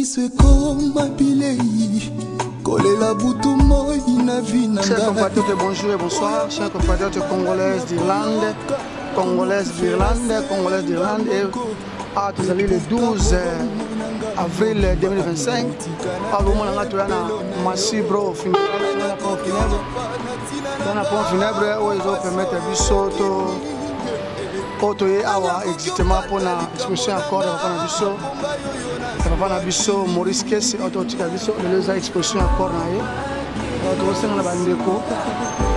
Chers compatriotes, bonjour et bonsoir. Chers compatriotes congolaises d'Irlande, et tous allez le 12 avril 2025. Avant mon Massi bro dans pont funèbre où ils ont permettre de sauto otoye awa exactement pour la exposition encore de biso Maurice Kesse autotika biso les exposition encore na ye donc c'est na bandeko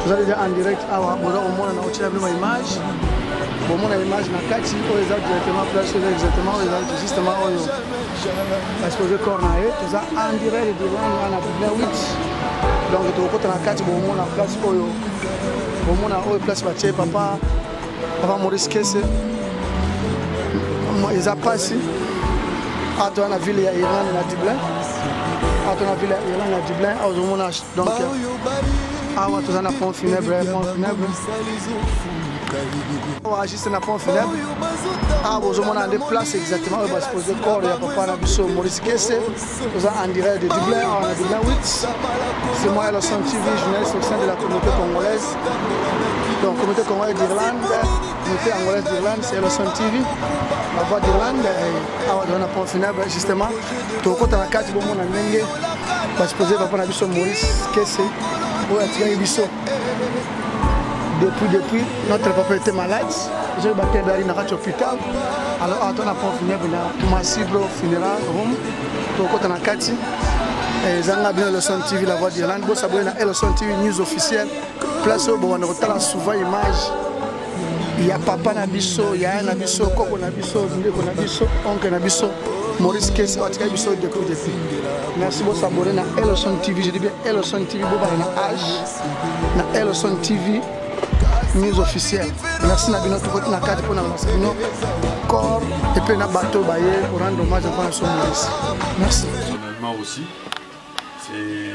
vous allez en direct awa boza au monde na otila bima image bon mon image na kati o eza directement place exactement eza justement oyo exposé corps na ye tout ça en direct de l'an na Dublin 8 donc to ko na kati bon mon na place oyo bon mon na oyo place batie papa Maurice Kesse ils ont passé à la ville d'Irlande à Dublin, donc à la pont funèbre, on a juste un pont funèbre. On a des places exactement où on va se poser le corps. Il y a papa Maurice Kesse, en direct de Dublin, on a Dublin 8. C'est moi, Elson TV, journaliste au sein de la communauté congolaise. Donc, communauté congolaise d'Irlande, communauté angolaise d'Irlande, c'est Elson TV. La voix d'Irlande, on a pont funèbre justement. Donc, quand on a 4 moments, on a Nenge, on va se poser papa Maurice Kesse, pour attirer Bisso. Depuis, notre papa était malade. J'ai battu dans l'hôpital. Alors, on a pont funèbre, Massi bro funéraire, donc on a 4. Zanga bien Elson TV, la voix d'Irlande. Vous s'abonnez à Elson TV News officielle. Place où on a souvent image. Il y a papa Nabiso, il y a un Nabiso, Coco Nabiso, Ndeko Nabiso, Oncle Nabiso, Maurice Kesse, Otika Biso depuis. Merci beaucoup s'abonner à Elson TV. Je dis bien Elson TV, vous avez un âge. Na Elson TV News officielle. Merci Nabino tout côté na carte pour nous corps et puis na bateau baillé pour rendre hommage à son Maurice. Merci. Personnellement aussi,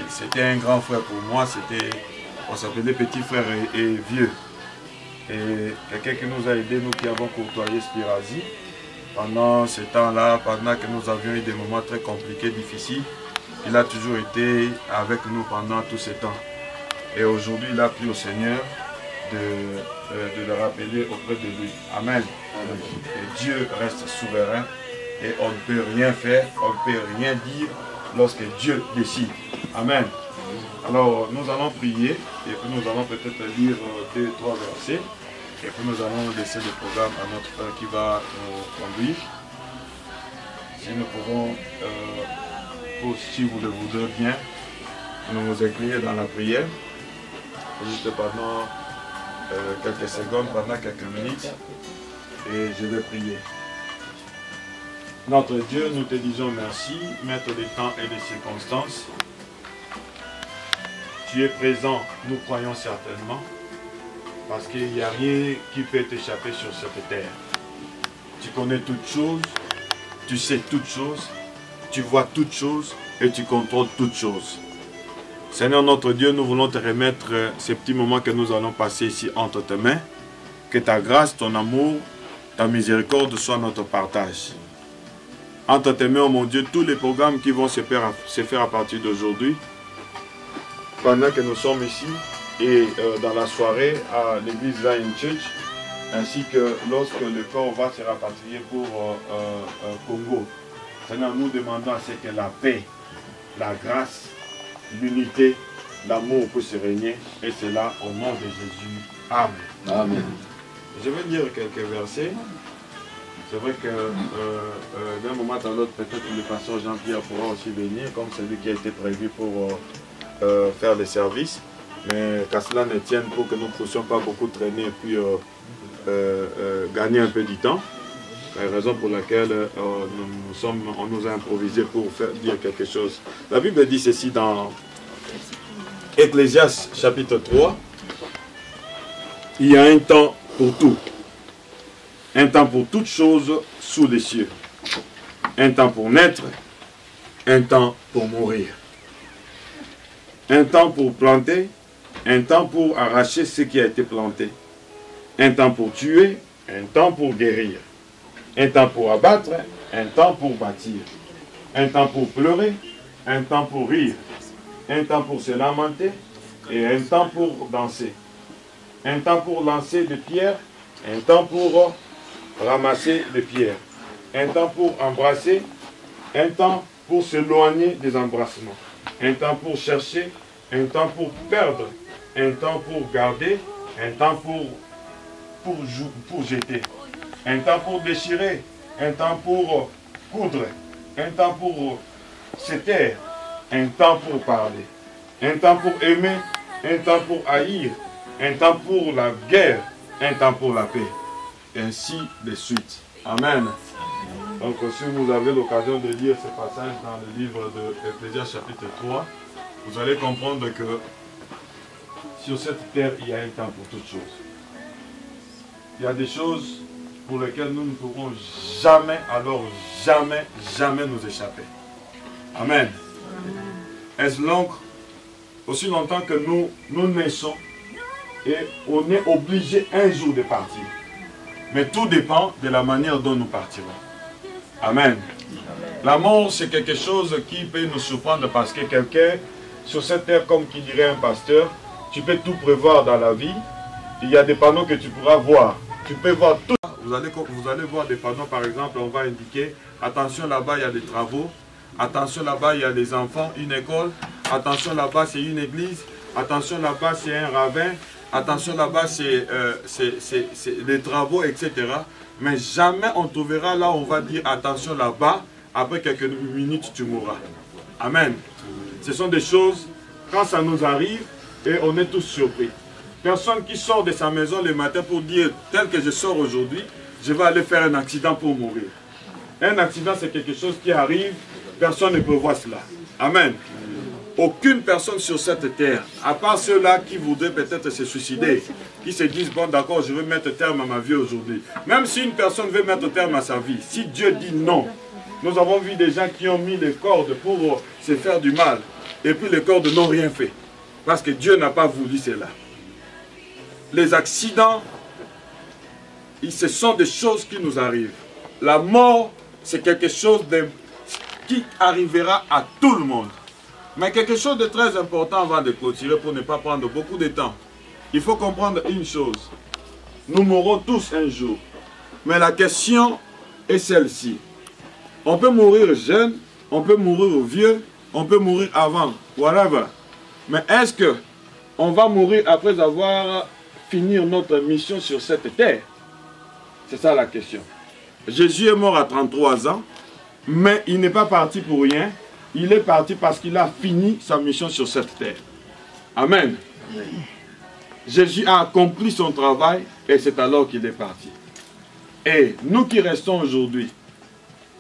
c'était un grand frère pour moi. On s'appelait petit frère et vieux. Et quelqu'un qui nous a aidés, nous qui avons côtoyé Spirazi pendant ce temps-là, pendant que nous avions eu des moments très compliqués, difficiles. Il a toujours été avec nous pendant tout ce temps. Et aujourd'hui, il a pris au Seigneur de le rappeler auprès de lui. Amen. Et Dieu reste souverain et on ne peut rien faire, on ne peut rien dire lorsque Dieu décide. Amen. Alors nous allons prier et puis nous allons peut-être lire 2-3 versets et puis nous allons laisser le programme à notre frère qui va nous conduire. Si nous pouvons, si vous le voudrez bien, nous incliner dans la prière, juste pendant quelques secondes, pendant quelques minutes, et je vais prier. Notre Dieu, nous te disons merci, maître des temps et des circonstances. Tu es présent, nous croyons certainement, parce qu'il n'y a rien qui peut t'échapper sur cette terre. Tu connais toutes choses, tu sais toutes choses, tu vois toutes choses et tu contrôles toutes choses. Seigneur notre Dieu, nous voulons te remettre ces petits moments que nous allons passer ici entre tes mains. Que ta grâce, ton amour, ta miséricorde soient notre partage. Entre tes mains, oh mon Dieu, tous les programmes qui vont se faire à partir d'aujourd'hui, pendant que nous sommes ici et dans la soirée à l'église Zion Church, ainsi que lorsque le corps va se rapatrier pour Congo. Seigneur, nous demandons à ce que la paix, la grâce, l'unité, l'amour puisse régner, et cela au nom de Jésus. Amen. Amen. Je vais lire quelques versets. C'est vrai que d'un moment à l'autre, peut-être le pasteur Jean-Pierre pourra aussi venir, comme celui qui a été prévu pour faire les services, mais qu'à cela ne tienne, pour que nous ne puissions pas beaucoup traîner et puis gagner un peu du temps. C'est la raison pour laquelle on nous a improvisé pour dire quelque chose. La Bible dit ceci dans Ecclésiaste chapitre 3. Il y a un temps pour tout. Un temps pour toutes choses sous les cieux. Un temps pour naître, un temps pour mourir. Un temps pour planter, un temps pour arracher ce qui a été planté. Un temps pour tuer, un temps pour guérir. Un temps pour abattre, un temps pour bâtir. un temps pour pleurer, un temps pour rire, un temps pour se lamenter et un temps pour danser. Un temps pour lancer des pierres, un temps pour ramasser des pierres. Un temps pour embrasser, un temps pour s'éloigner des embrassements. Un temps pour chercher, un temps pour perdre, un temps pour garder, un temps pour jeter. Un temps pour déchirer, un temps pour coudre, un temps pour se taire, un temps pour parler, un temps pour aimer, un temps pour haïr, un temps pour la guerre, un temps pour la paix, et ainsi de suite. Amen. Donc si vous avez l'occasion de lire ce passage dans le livre de Ecclésiaste chapitre 3, vous allez comprendre que sur cette terre, il y a un temps pour toutes choses. Il y a des choses pour lesquelles nous ne pourrons jamais, alors jamais, jamais nous échapper. Amen. Est-ce donc aussi longtemps que nous naissons et on est obligé un jour de partir. Mais tout dépend de la manière dont nous partirons. Amen. La mort, c'est quelque chose qui peut nous surprendre parce que quelqu'un, sur cette terre, comme qui dirait un pasteur, tu peux tout prévoir dans la vie. Il y a des panneaux que tu pourras voir. Tu peux voir tout. Vous allez voir des panneaux, par exemple, on va indiquer, attention là-bas, il y a des travaux. Attention là-bas, il y a des enfants, une école. Attention là-bas, c'est une église. Attention là-bas, c'est un rabbin. Attention là-bas, c'est des travaux, etc. Mais jamais on trouvera là où on va dire attention là-bas, après quelques minutes tu mourras. Amen. Ce sont des choses, quand ça nous arrive, et on est tous surpris. Personne qui sort de sa maison le matin pour dire, tel que je sors aujourd'hui, je vais aller faire un accident pour mourir. Un accident, c'est quelque chose qui arrive, personne ne prévoit cela. Amen. Aucune personne sur cette terre, à part ceux-là qui voudraient peut-être se suicider, qui se disent, bon d'accord, je veux mettre terme à ma vie aujourd'hui. Même si une personne veut mettre terme à sa vie, si Dieu dit non, nous avons vu des gens qui ont mis les cordes pour se faire du mal, et puis les cordes n'ont rien fait, parce que Dieu n'a pas voulu cela. Les accidents, ce sont des choses qui nous arrivent. La mort, c'est quelque chose qui arrivera à tout le monde. Mais quelque chose de très important avant de clôturer pour ne pas prendre beaucoup de temps. Il faut comprendre une chose. Nous mourrons tous un jour. Mais la question est celle-ci. On peut mourir jeune, on peut mourir vieux, on peut mourir avant, whatever. Mais est-ce que on va mourir après avoir fini notre mission sur cette terre? C'est ça la question. Jésus est mort à 33 ans, mais il n'est pas parti pour rien. Il est parti parce qu'il a fini sa mission sur cette terre. Amen. Jésus a accompli son travail et c'est alors qu'il est parti. Et nous qui restons aujourd'hui,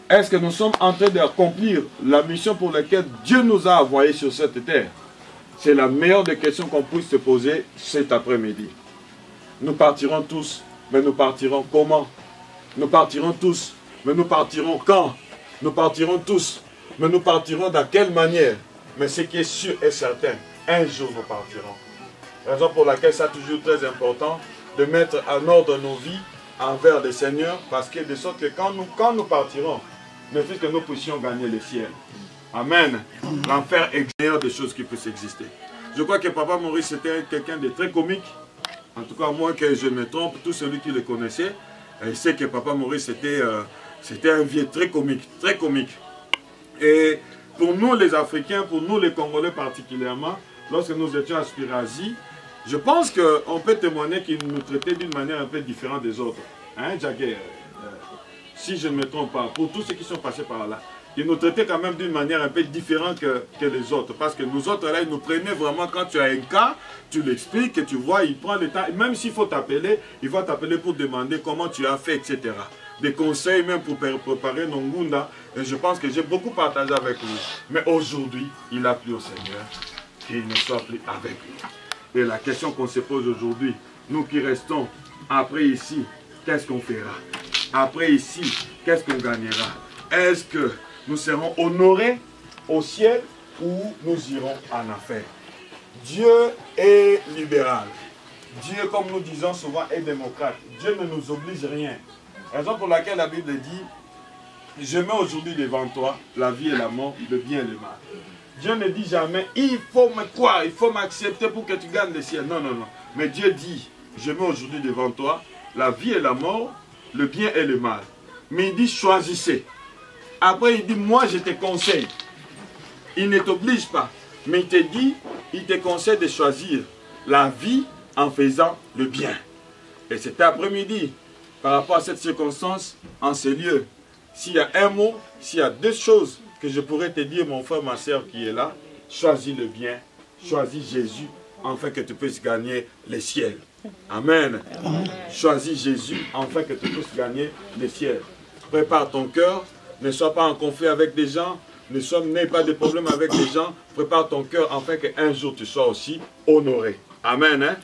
est-ce que nous sommes en train d'accomplir la mission pour laquelle Dieu nous a envoyés sur cette terre? C'est la meilleure des questions qu'on puisse se poser cet après-midi. Nous partirons tous, mais nous partirons comment? Nous partirons tous, mais nous partirons quand? Nous partirons tous, mais nous partirons de quelle manière? Mais ce qui est sûr et certain, un jour nous partirons. Raison pour laquelle c'est toujours très important de mettre en ordre nos vies envers le Seigneur, parce que de sorte que quand nous partirons, ne fût que nous puissions gagner le ciel. Amen. L'enfer est meilleur des choses qui puissent exister. Je crois que Papa Maurice était quelqu'un de très comique. En tout cas, moi que je me trompe, tout celui qui le connaissait, il sait que Papa Maurice c'était un vieux très comique, très comique. Et pour nous les Africains, pour nous les Congolais particulièrement, lorsque nous étions à Spirazi, je pense qu'on peut témoigner qu'il nous traitait d'une manière un peu différente des autres. Hein, Jagger, si je ne me trompe pas, pour tous ceux qui sont passés par là, il nous traitait quand même d'une manière un peu différente que les autres. Parce que nous autres, là, ils nous prenaient vraiment quand tu as un cas, tu l'expliques, et tu vois, il prend le temps. Même s'il faut t'appeler, il va t'appeler pour demander comment tu as fait, etc. Des conseils même pour préparer nos ngunda. Et je pense que j'ai beaucoup partagé avec lui. Mais aujourd'hui, il a plu au Seigneur qu'il ne soit plus avec lui. Et la question qu'on se pose aujourd'hui, nous qui restons après ici, qu'est-ce qu'on fera? Après ici, qu'est-ce qu'on gagnera? Est-ce que nous serons honorés au ciel ou nous irons en enfer? Dieu est libéral. Dieu, comme nous disons souvent, est démocrate. Dieu ne nous oblige rien. Raison pour laquelle la Bible dit, je mets aujourd'hui devant toi la vie et la mort, le bien et le mal. Dieu ne dit jamais, il faut me croire, il faut m'accepter pour que tu gagnes le ciel. Non, non, non. Mais Dieu dit, je mets aujourd'hui devant toi la vie et la mort, le bien et le mal. Mais il dit, choisissez. Après, il dit, moi je te conseille. Il ne t'oblige pas. Mais il te dit, il te conseille de choisir la vie en faisant le bien. Et cet après-midi, par rapport à cette circonstance, en ce lieu, s'il y a un mot, s'il y a deux choses que je pourrais te dire, mon frère, ma soeur qui est là, choisis le bien, choisis Jésus, afin que tu puisses gagner le ciel. Amen. Choisis Jésus, afin que tu puisses gagner le ciel. Prépare ton cœur, ne sois pas en conflit avec des gens, n'aie pas de problème avec les gens, prépare ton cœur, afin qu'un jour tu sois aussi honoré. Amen. Hein?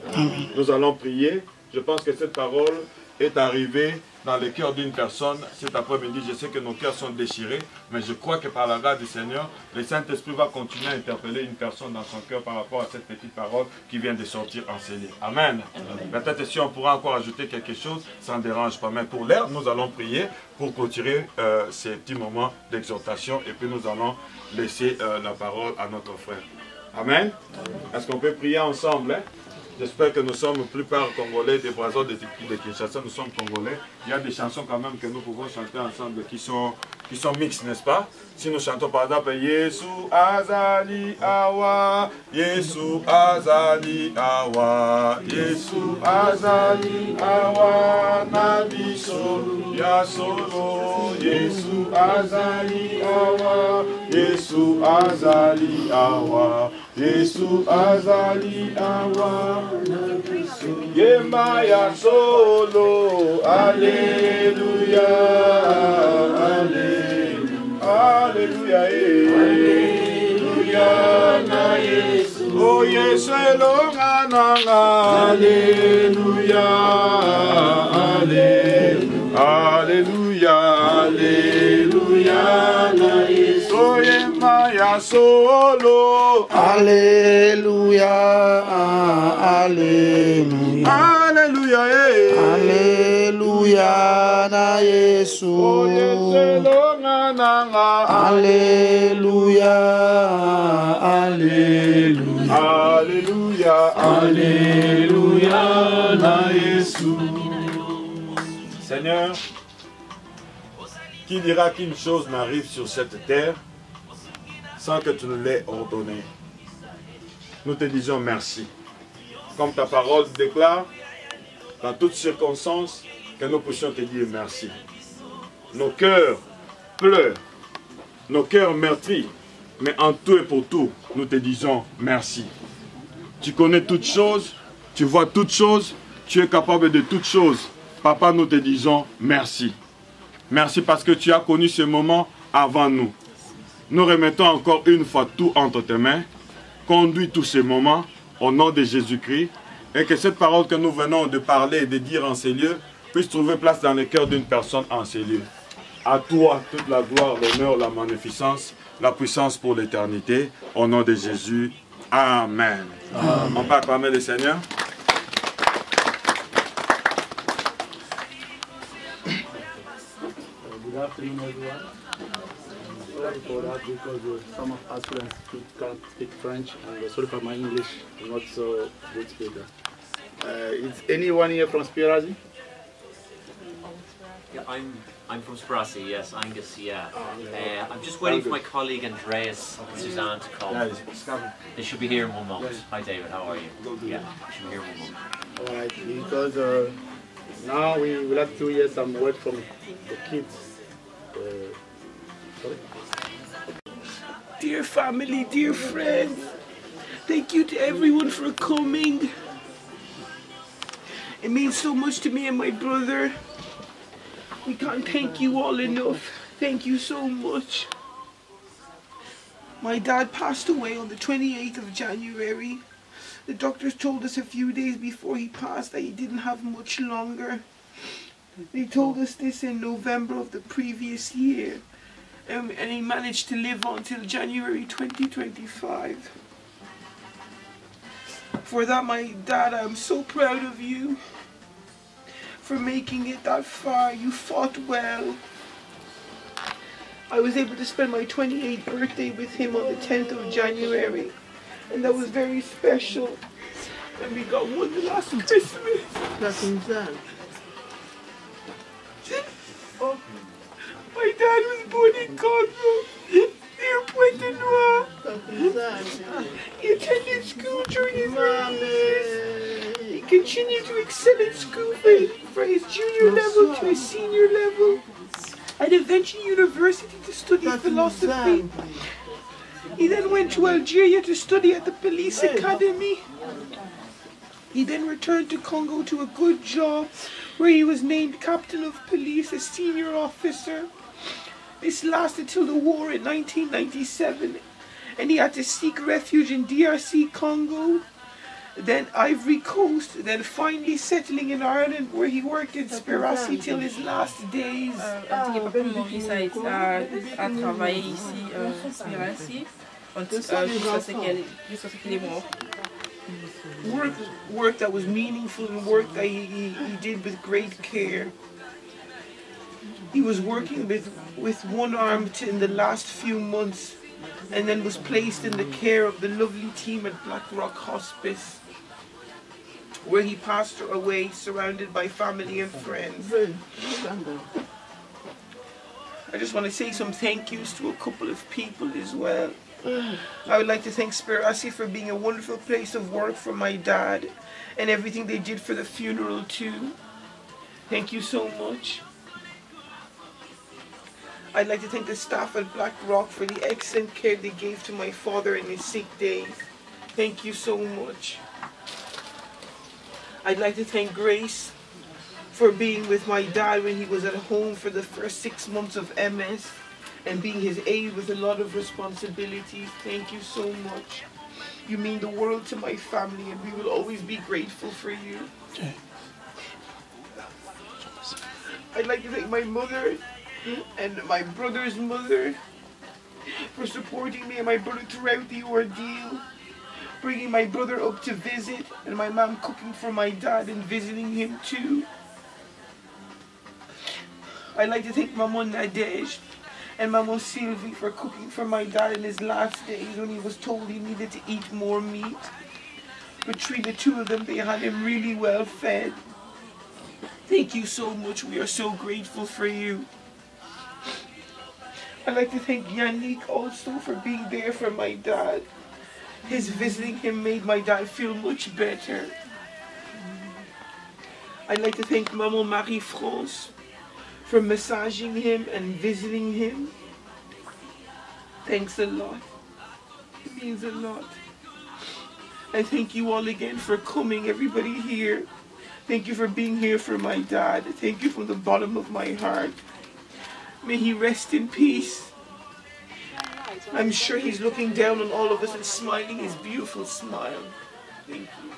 Nous allons prier. Je pense que cette parole est arrivée dans le cœur d'une personne cet après-midi. Je sais que nos cœurs sont déchirés, mais je crois que par la grâce du Seigneur, le Saint-Esprit va continuer à interpeller une personne dans son cœur par rapport à cette petite parole qui vient de sortir enseignée. Amen. Peut-être si on pourra encore ajouter quelque chose, ça ne dérange pas. Mais pour l'air, nous allons prier pour clôturer ces petits moments d'exhortation et puis nous allons laisser la parole à notre frère. Amen. Est-ce qu'on peut prier ensemble, hein? J'espère que nous sommes plupart congolais, des Brazos, des Kinshasa, nous sommes congolais. Il y a des chansons quand même que nous pouvons chanter ensemble qui sont mixtes, n'est-ce pas? Si nous chantons par exemple Yesu Azali Awa, Yesu Azali Awa, Yesu Azali Awa, Nabiso Yasolo, Yesu Azali Awa, Yesu Azali Awa, Yesu Azali Awa, Yema Yasolo, Alléluia, Alléluia, Alléluia, na Yesu, oh Yesu elonga nanga, Alléluia, Alléluia, Alléluia, na Yesu, oh Yema Yasolo, Alléluia, Alléluia, Alléluia, Alléluia, na Yesu, oh Yesu elonga nanga, Alléluia, Alléluia, Alléluia, Alléluia, na Yesu. Seigneur, qui dira qu'une chose n'arrive sur cette terre sans que tu nous l'aies ordonné? Nous te disons merci. Comme ta parole déclare, dans toutes circonstances, que nous puissions te dire merci. Nos cœurs pleurent, nos cœurs meurtris, mais en tout et pour tout, nous te disons merci. Tu connais toutes choses, tu vois toutes choses, tu es capable de toutes choses. Papa, nous te disons merci. Merci parce que tu as connu ce moment avant nous. Nous remettons encore une fois tout entre tes mains. Conduis tous ces moments au nom de Jésus-Christ et que cette parole que nous venons de parler et de dire en ces lieux puisse trouver place dans le cœur d'une personne en ces lieux. À toi toute la gloire, l'honneur, la magnificence, la puissance pour l'éternité. Au nom de Jésus. Amen. Amen. On peut acclamer le Seigneur. Good afternoon, everyone. Sorry for that because some of us can't speak French, and sorry for my English, not so good speaker. Is anyone here from Spirazi? Yeah, I'm from Sprassi, yes, Angus, yeah. I'm just waiting for my colleague Andreas and Suzanne to come. They should be here in one moment. Hi David, how are you? Yeah, they should be here in one moment. Alright, because now we will have to hear some word from the kids. Sorry? Dear family, dear friends, thank you to everyone for coming. It means so much to me and my brother. We can't thank you all enough. Thank you so much. My dad passed away on the 28th of January. The doctors told us a few days before he passed that he didn't have much longer. They told us this in November of the previous year. And he managed to live until January 2025. For that, my dad, I'm so proud of you for making it that far. You fought well. I was able to spend my 28th birthday with him on the 10th of January. And that was very special. And we got one last Christmas. That's insane. Oh, my dad was born in Congo, near Pointe Noire. That's insane. He attended school during his years. He continued to excel at school from his junior level to his senior level, and eventually university to study philosophy. He then went to Algeria to study at the police academy. He then returned to Congo to a good job where he was named captain of police, a senior officer. This lasted till the war in 1997, and he had to seek refuge in DRC Congo, then Ivory Coast, then finally settling in Ireland where he worked in Spirassi till his last days. Maurice a travaillé ici, Spirassi, jusqu'à ce qu'il est mort. Work that was meaningful and work that he did with great care. He was working with one arm in the last few months, and then was placed in the care of the lovely team at Black Rock Hospice, where he passed away surrounded by family and friends. I just want to say some thank yous to a couple of people as well. I would like to thank Spirassi for being a wonderful place of work for my dad and everything they did for the funeral too. Thank you so much. I'd like to thank the staff at Black Rock for the excellent care they gave to my father in his sick days. Thank you so much. I'd like to thank Grace for being with my dad when he was at home for the first 6 months of MS and being his aide with a lot of responsibilities. Thank you so much. You mean the world to my family, and we will always be grateful for you. I'd like to thank my mother and my brother's mother for supporting me and my brother throughout the ordeal, bringing my brother up to visit, and my mom cooking for my dad and visiting him too. I'd like to thank Maman Nadej and Maman Sylvie for cooking for my dad in his last days when he was told he needed to eat more meat. Between the two of them, they had him really well fed. Thank you so much. We are so grateful for you. I'd like to thank Yannick also for being there for my dad. His visiting him made my dad feel much better. I'd like to thank Maman Marie-France for massaging him and visiting him. Thanks a lot. It means a lot. I thank you all again for coming, everybody here. Thank you for being here for my dad. Thank you from the bottom of my heart. May he rest in peace. I'm sure he's looking down on all of us and smiling his beautiful smile. Thank you.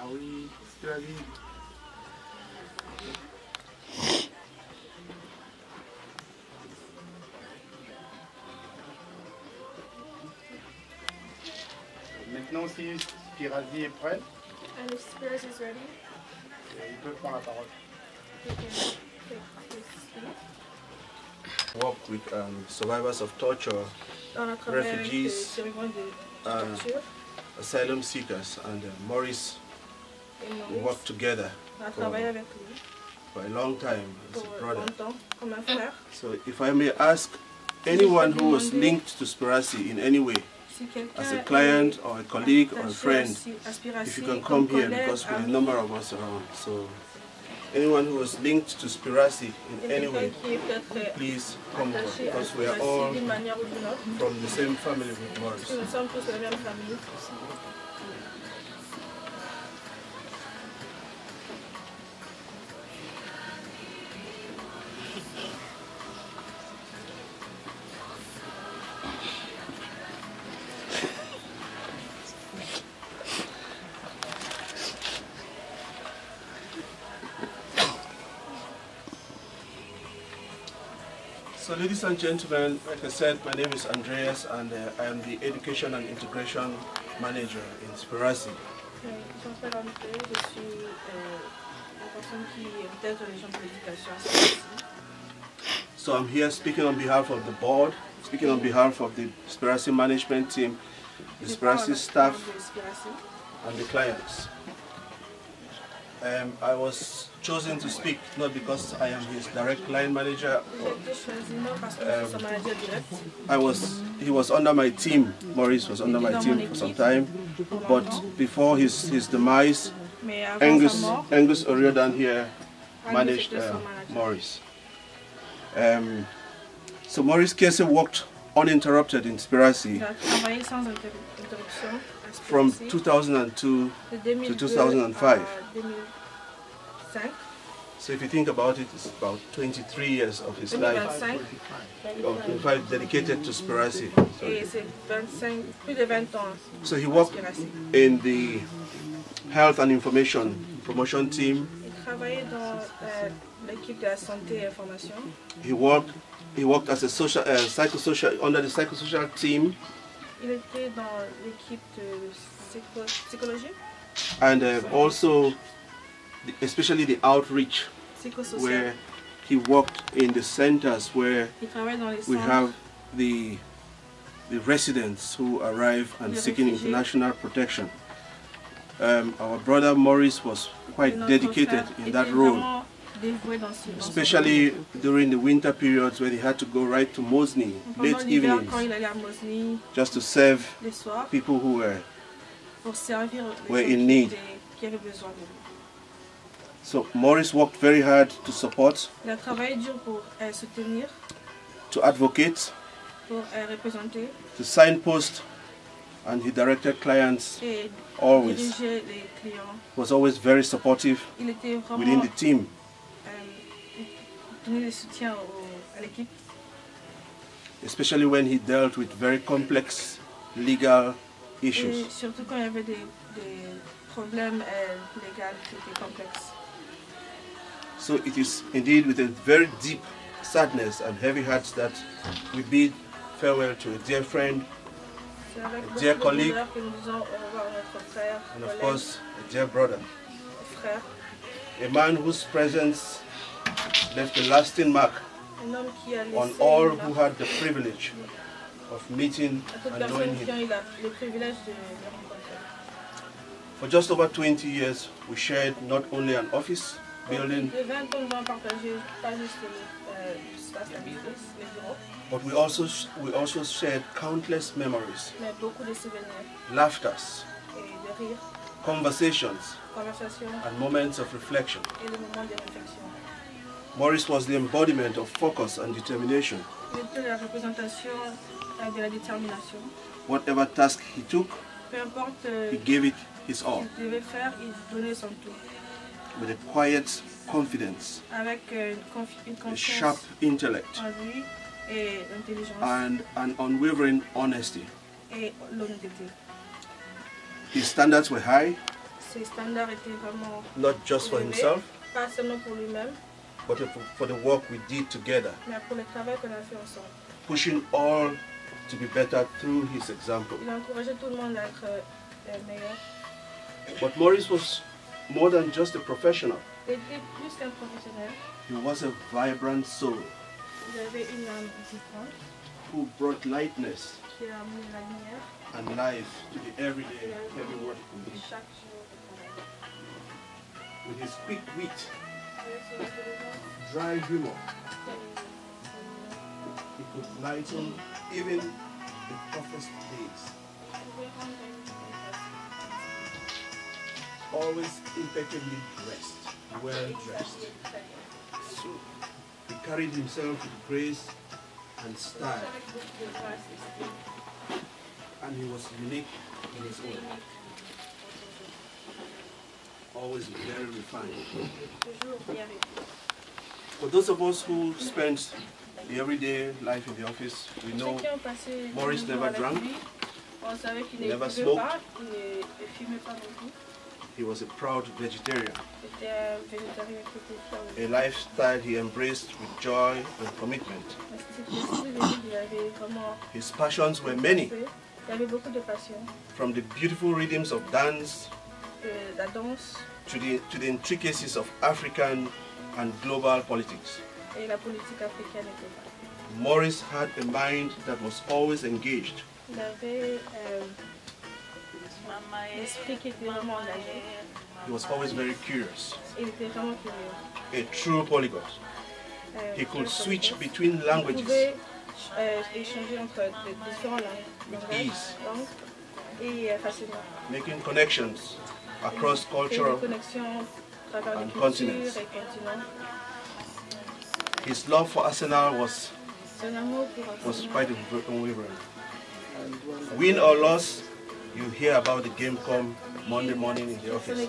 Ah oui, c'est la vie. Maintenant, si Spirassi est prêt, And if Spirassi is ready, il peut prendre la parole. he can take his seat. Work with survivors of torture, On a travaillé avec des refugees, survivants de torture. asylum seekers, and Maurice. Et We Maurice worked together a travaillé avec lui for a long time as pour a brother. longtemps comme un frère. So if I may ask anyone who was linked to Spirassi in any way, Si quelqu'un as a client or a colleague or a attaché friend, à Spirassi if you can comme come here collègue, because we are a ami, number of us around. So anyone who was linked to Spirassi in et any quelqu'un way, qui est peut-être please come over attaché à because we are Spirassi all d'une manière ou d'une autre. from the same family with Maurice. Nous sommes tous de la même famille. So ladies and gentlemen, like I said, my name is Andreas and I am the Education and Integration Manager in Speracy. Je m'appelle André, je suis la personne qui intègre les gens de l'éducation. So I'm here speaking on behalf of the board, speaking on behalf of the Speracy management team, the Speracy staff and the clients. I was chosen to speak not because I am his direct line manager. He was under my team. Maurice was under my team for some time, but before his demise, Angus O'Riordan here managed Maurice. So Maurice Kese worked uninterrupted in Speracy from 2002 to 2005. So if you think about it, it's about 23 years of his life, or 25 dedicated to Speracy. So he worked in the health and information promotion team. He worked as a social, psychosocial, under the psychosocial team. Il était dans l'équipe de psychologie. And also, especially the outreach, where he worked in the centers where we have the residents who arrive and seeking international protection. Our brother Maurice was quite dedicated in that role, especially during the winter periods when he had to go right to Mosney, late evenings, just to serve people who were in need. So Maurice worked very hard to support, to advocate, to signpost, and he directed clients always. He was always very supportive within the team. Especially when he dealt with very complex legal issues. So it is indeed with a very deep sadness and heavy heart that we bid farewell to a dear friend, a dear colleague, and of course a dear brother. A man whose presence left a lasting mark on all who had the privilege of meeting and knowing him. For just over 20 years, we shared not only an office building, but we also shared countless memories, laughters, conversations, and moments of reflection. Maurice was the embodiment of focus and determination. Whatever task he took, he gave it his all. With a quiet confidence, a sharp intellect, and an unwavering honesty. His standards were high, not just for himself, but for the work we did together, pushing all to be better through his example. But Maurice was more than just a professional. He was a vibrant soul who brought lightness and life to the everyday heavy work. With his quick wit, dry humor, he could lighten even the toughest days. Always impeccably dressed, well dressed. So he carried himself with grace and style, and he was unique in his own. Always very refined. For those of us who spent the everyday life in the office, we know Maurice never drank, he never smoked, he was a proud vegetarian. A lifestyle he embraced with joy and commitment. His passions were many. From the beautiful rhythms of dance to the intricacies of African and global politics. Maurice had a mind that was always engaged. He was always very curious. A true polyglot. He could switch between languages with ease, making connections across cultural and continents. His love for Arsenal was quite unwavering. Win or loss, you hear about the game come Monday morning in the office.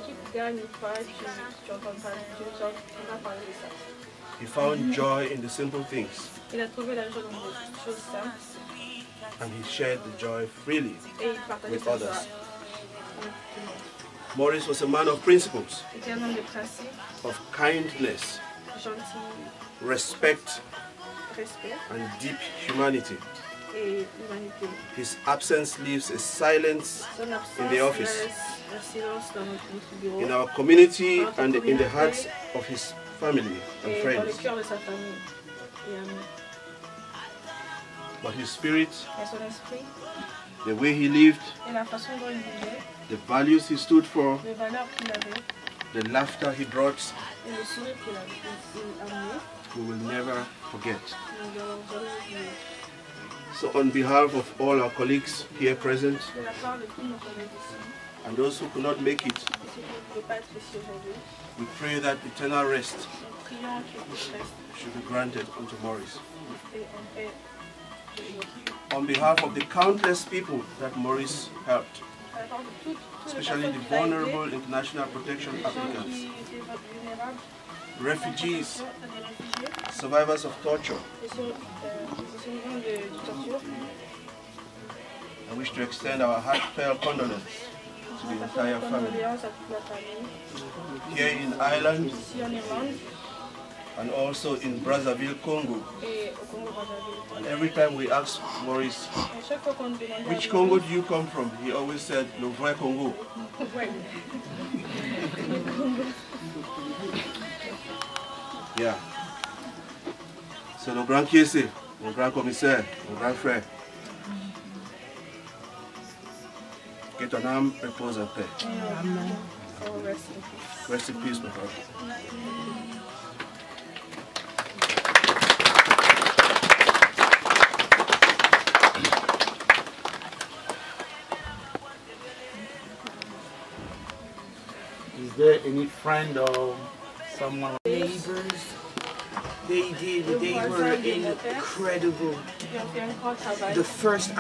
He found joy in the simple things, and he shared the joy freely with others. Maurice was a man of principles, of kindness, respect, and deep humanity. His absence leaves a silence in the office, in our community, and in the hearts of his family and friends. But his spirit, the way he lived, the values he stood for, the laughter he brought, we will never forget. So on behalf of all our colleagues here present, and those who could not make it, we pray that eternal rest should be granted unto Maurice. On behalf of the countless people that Maurice helped, especially the vulnerable international protection applicants, refugees, survivors of torture, I wish to extend our heartfelt condolence to the entire family. Here in Ireland, and also in Brazzaville, Congo. And every time we ask Maurice, which Congo do you come from? He always said, Le vrai Congo. Yeah. C'est le grand Kiese, le grand commissaire, le grand frère. Que ton âme repose en paix. Amen. Rest in peace, my brother. Is there any friend or someone? Neighbors, they were incredible. The first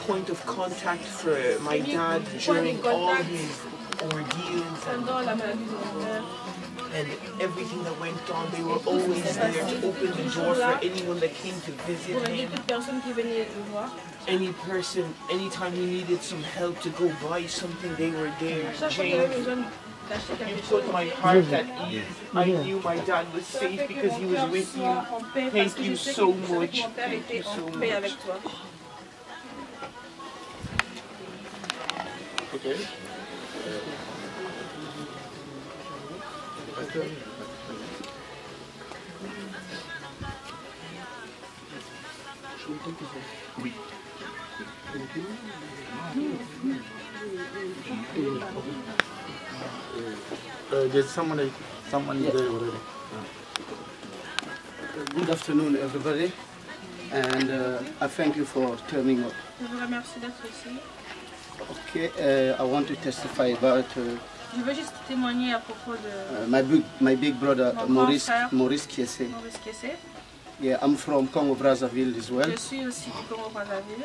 point of contact for my dad during all his ordeals and everything that went on, they were always there to open the door for anyone that came to visit him. Any person, anytime he needed some help to go buy something, they were there. Jane, you put my heart at ease. I knew my dad was safe because he was with you. Thank you so much. Thank you so much. Okay. Oui. There's someone there already. Good afternoon, everybody, and I thank you for turning up. Okay, I want to testify about Je veux juste témoigner à propos de my big brother Maurice Kiese. Maurice Kiese. Yeah, I'm from Congo Brazzaville as well. Je suis aussi du Congo Brazzaville.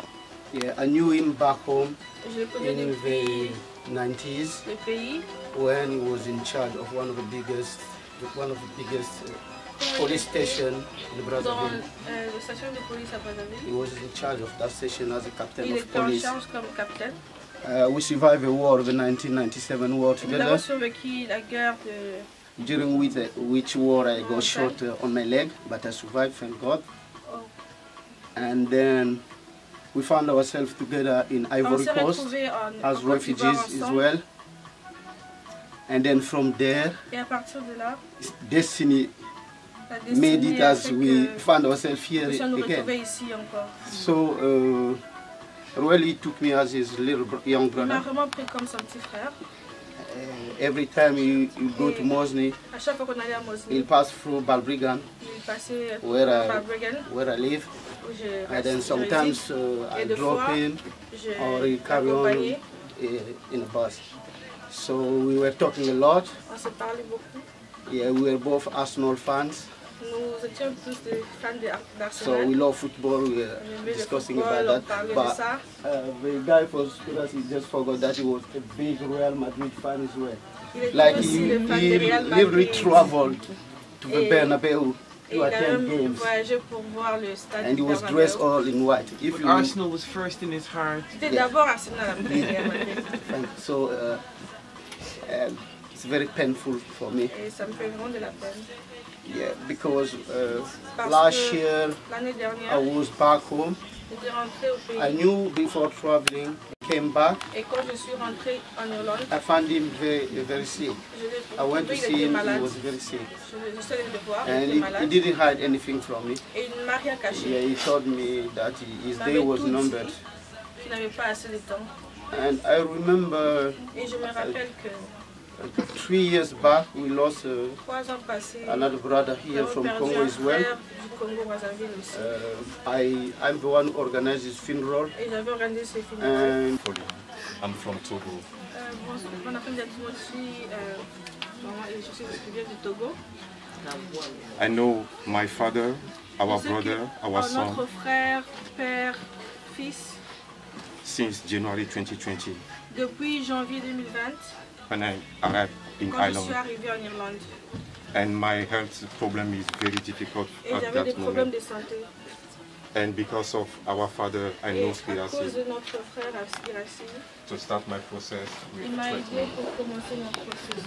Yeah, I knew him back home Je le connais in depuis the 90s le pays when he was in charge of one of the biggest police stations in dans Brazzaville. la station de police à Brazzaville. He was in charge of that station as a captain Il of était en police. charge comme capitaine. We survived the war, the 1997 war Nous together. avons survécu la guerre de... During which war I got shot on my leg, but I survived, thank God. Oh. And then we found ourselves together in Ivory Coast as refugees as well. And then from there, Et à partir de là, destiny made it as we found ourselves here again. Ici encore. So really took me as his young Il m'a brother. vraiment pris comme son petit frère. Every time you go to Mosney, À chaque fois qu'on allait à Mosney, he'll pass through Balbriggan, il passait where par Bruggen, I live. où je And then sometimes I drop in or he carry on in a bus. So we were talking a lot. On se parlait beaucoup. Yeah, we were both Arsenal fans. Nous étions tous des fans So d'Arsenal. we love football. We were discussing about that. But the guy for Spurs, he just forgot that he was a big Real Madrid fan as well. Like he literally traveled to the Bernabeu to attend games. And he was dressed all in white. If you Arsenal was first in his heart. C'était d'abord Arsenal après Real Madrid. So it's very painful for me. Et ça me fait vraiment de la peine. Yeah, because Parce last que year l'année I dernière, was back home. j'étais rentrée au pays. I knew before traveling, I came back. Et quand je suis rentrée en Irlande, I found him very sick. I went to il see était him, he malade. was very sick. Je suis allée le voir, il And était he malade. didn't hide anything from me. Et il ne m'a rien caché. Yeah, he told me that his Il day m'avait was tout dit numbered. qu'il n'avait pas assez de temps. And I remember Et je me rappelle que 3 years back, we lost 3 ans passés, another brother nous here avons from perdu Congo un as well. frère du Congo-Brazzaville aussi. I'm the one who organized his funeral. Et j'avais organisé ses funérailles. And I'm from Togo. Mon après-midi à Timothy, je viens du Togo. I know my father, our brother, our son, Notre frère, père, fils, since January 2020, depuis janvier 2020, when I arrived in quand je suis Ireland. arrivée en Irlande. And my health problem is very difficult Et at j'avais des that problèmes moment. de santé. And because of our father, I Et know à cause Spirasi. de notre frère Aspirasi, To start my process il with m'a aidé treatment. pour commencer mon processus.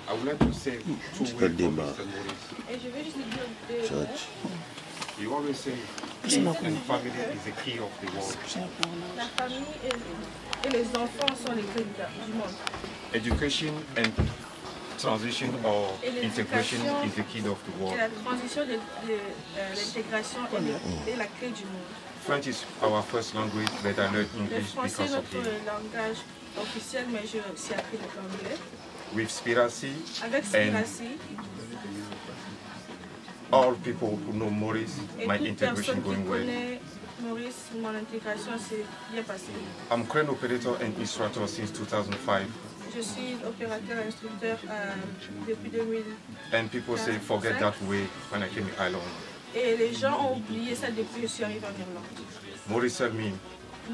I would like to say two words for Mr. Maurice. Et je vais juste lui dire deux mots. You always say peace and family is the key of the world. La famille et les enfants sont les clés du monde. Education and transition or Et integration l'éducation is the key of the Et world. la transition de l'intégration est la clé du monde. French is our first language, but I learned Le English français est because of notre him. langage officiel, mais j'ai aussi appris l'anglais. With Spirasi Avec and Spirasi, all people who know Maurice, et my toute integration personne qui going well. connaît Maurice, mon intégration s'est bien passée. I'm crane operator and instructor since 2005. Je suis opérateur et instructeur depuis 2000. And people say forget that way when I came to Ireland. Et les gens ont oublié ça depuis que je suis arrivée en Irlande. Maurice told me, you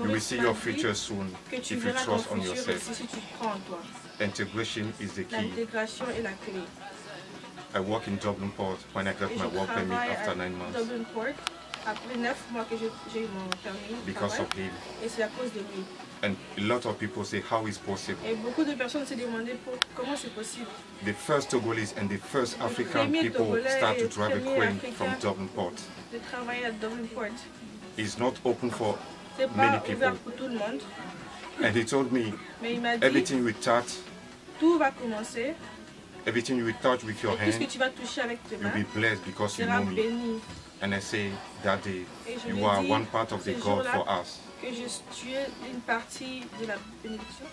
will Maurice see m'a your dit future soon que tu if you verras ton trust on futur yourself. ici si tu crois en toi. Integration is the key. L'intégration est la clé. I work in Dublin Port when I got Et my je work permit travaille after à 9 months Dublin Port après 9 mois que j'ai eu mon permis de because travail. of him. Et c'est à cause de lui. And a lot of people say, how is possible? Et beaucoup de personnes se demandaient comment c'est possible. The first Togolese and the first African premier people Togolais start to et drive a premier crane Africain from Dublin Port. De travailler à Dublin Port. It's not open for C'est many pas people. ouvert pour tout le monde. And he told me, Mais il m'a dit, everything we touch, tout va commencer. everything you will touch with your Et tout ce que hand, tu vas toucher avec tes you'll mains be blessed because you sera know me. béni. And I say, Daddy, Et je you lui are dis, one part of the ce God jour-là, for us. que tu es une partie de la bénédiction.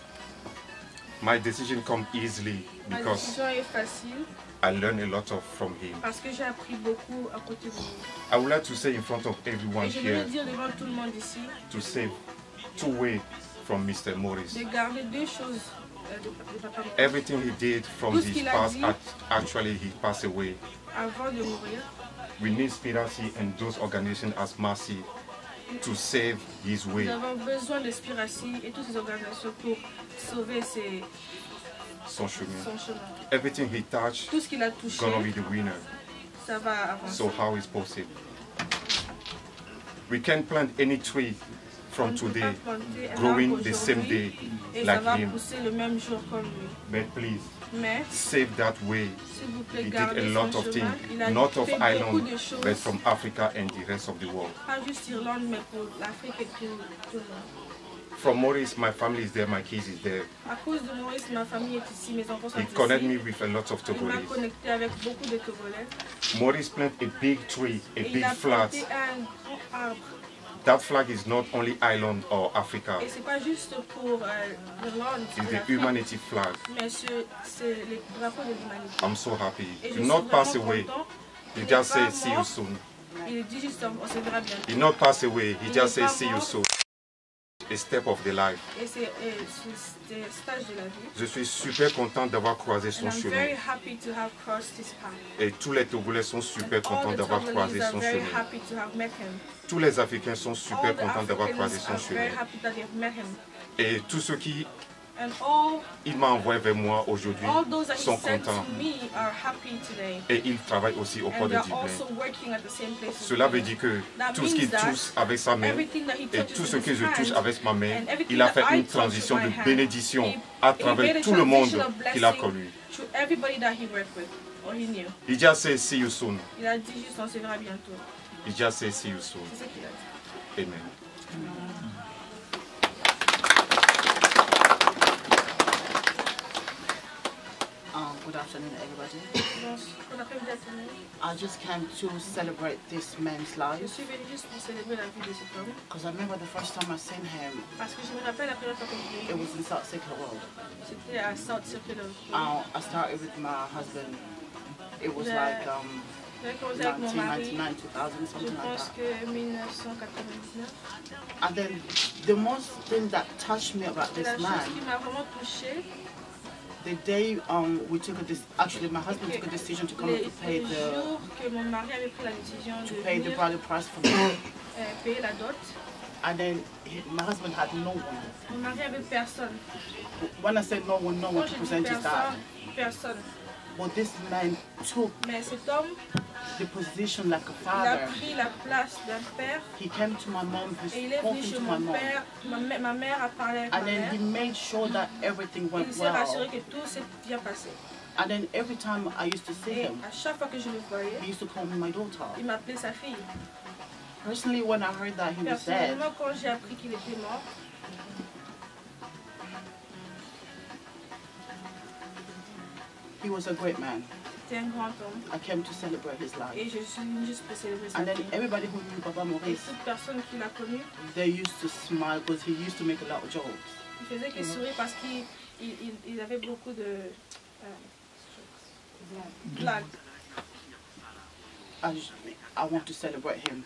My decision come easily Ma because décision est facile I learned a lot from him. parce que j'ai appris beaucoup à côté de lui. I would like to say in front of everyone Et je vais here le dire devant tout le monde ici, to save two ways from Mr. Maurice. de garder deux choses de Papa Maurice. Everything he did from Tout ce his qu'il a past, dit. actually he passed away. Avant de mourir. We need Spirasi and those organizations as Mercy to save his way. Nous avons besoin de Spirasi et toutes ces organisations pour sauver Son chemin. son chemin. Everything he touched Tout ce qu'il a touché, gonna be the winner. ça va avancer. So how is possible? We can plant any tree from today, growing the same day like him. But please, save that way. He did a lot of things, not of Ireland, but from Africa and the rest of the world. From Maurice, my family is there, my kids is there. He connected me with a lot of Togolese. Maurice planted a big tree, a big flag. That flag is not only Ireland or Africa. It's the humanity flag. I'm so happy. Do not pass away. He just says, see you soon. He not pass away. He just says, see you soon. A step of the life. Je suis super content d'avoir croisé son chemin. Et tous les Togolais sont super contents d'avoir croisé son chemin. Tous les Africains sont super contents d'avoir croisé son chemin. Et tous ceux qui il m'a envoyé vers moi aujourd'hui sont contents. Et ils travaillent aussi au port de Dublin. Cela veut dire que tout ce qu'il touche avec sa main et tout ce que je touche avec ma main, il a fait une transition de bénédiction à travers tout le monde qu'il a connu. Il just said see you soon. Il a dit juste on se verra bientôt. Il just said see you soon. Amen. Good afternoon, everybody. I just came to celebrate this man's life. Because I remember the first time I seen him, it was in South Circular Road. I started with my husband. It was like 1999, 2000, something like that. And then the most thing that touched me about this man, the day we took actually my husband took a decision to come up to pay the bride price for me. And then my husband had no one. When I said no one to present his dad. But this man took the position like a father. He came to my mom, he spoke to my mom. And then he made sure that everything went well. And then every time I used to see him, he used to call me my daughter. Personally, when I heard that he was dead, he was a great man. I came to celebrate his life. And then everybody who knew Papa Maurice, they used to smile because he used to make a lot of jokes. I want to celebrate him.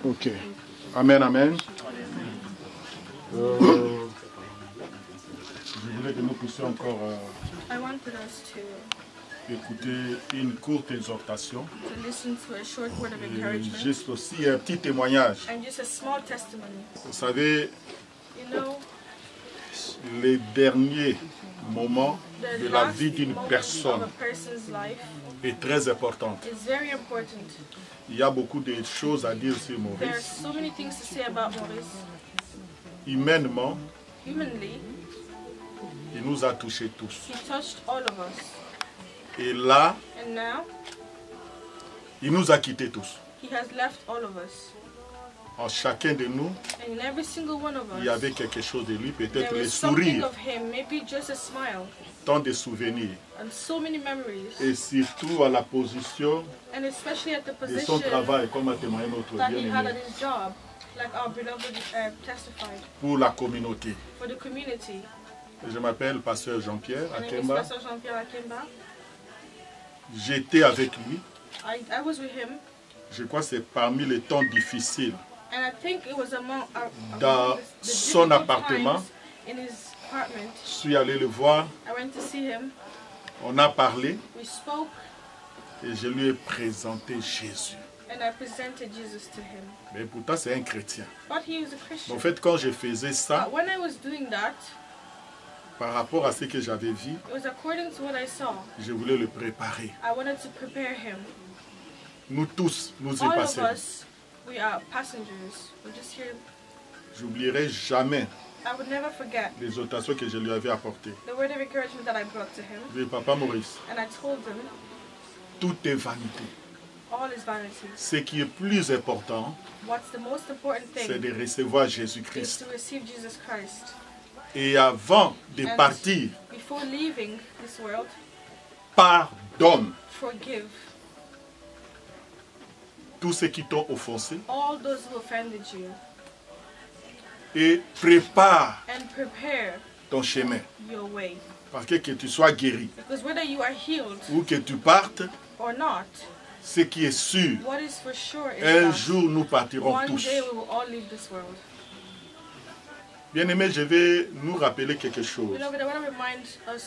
Ok. Amen, amen. Je voulais que nous puissions encore écouter une courte exhortation. Juste aussi un petit témoignage. Vous savez, les derniers moments de la vie d'une personne est très important. Il y a beaucoup de choses à dire sur Maurice. Humainement, il nous a touchés tous. Et là, il nous a quittés tous. En chacun de nous, il y avait quelque chose de lui, peut-être les sourires, tant de souvenirs, et surtout à la position de son travail, comme a témoigné notre bien-aimé, pour la communauté. Je m'appelle Pasteur Jean-Pierre Akemba. J'étais avec lui. Je crois que c'est parmi les temps difficiles. Dans son appartement, je suis allé le voir, on a parlé et je lui ai présenté Jésus. Mais pourtant c'est un chrétien. En fait, quand je faisais ça, Par rapport à ce que j'avais vu, je voulais le préparer. Nous tous, nous y passons. J'oublierai jamais les exhortations que je lui avais apportées. Je dis, Papa Maurice, tout est vanité. Ce qui est plus important, c'est de recevoir Jésus-Christ. Et avant de partir, pardonne tous ceux qui t'ont offensé et prépare ton chemin. Parce que tu sois guéri ou que tu partes, ce qui est sûr, un jour nous partirons tous. Bien-aimés, je vais nous rappeler quelque chose. Vous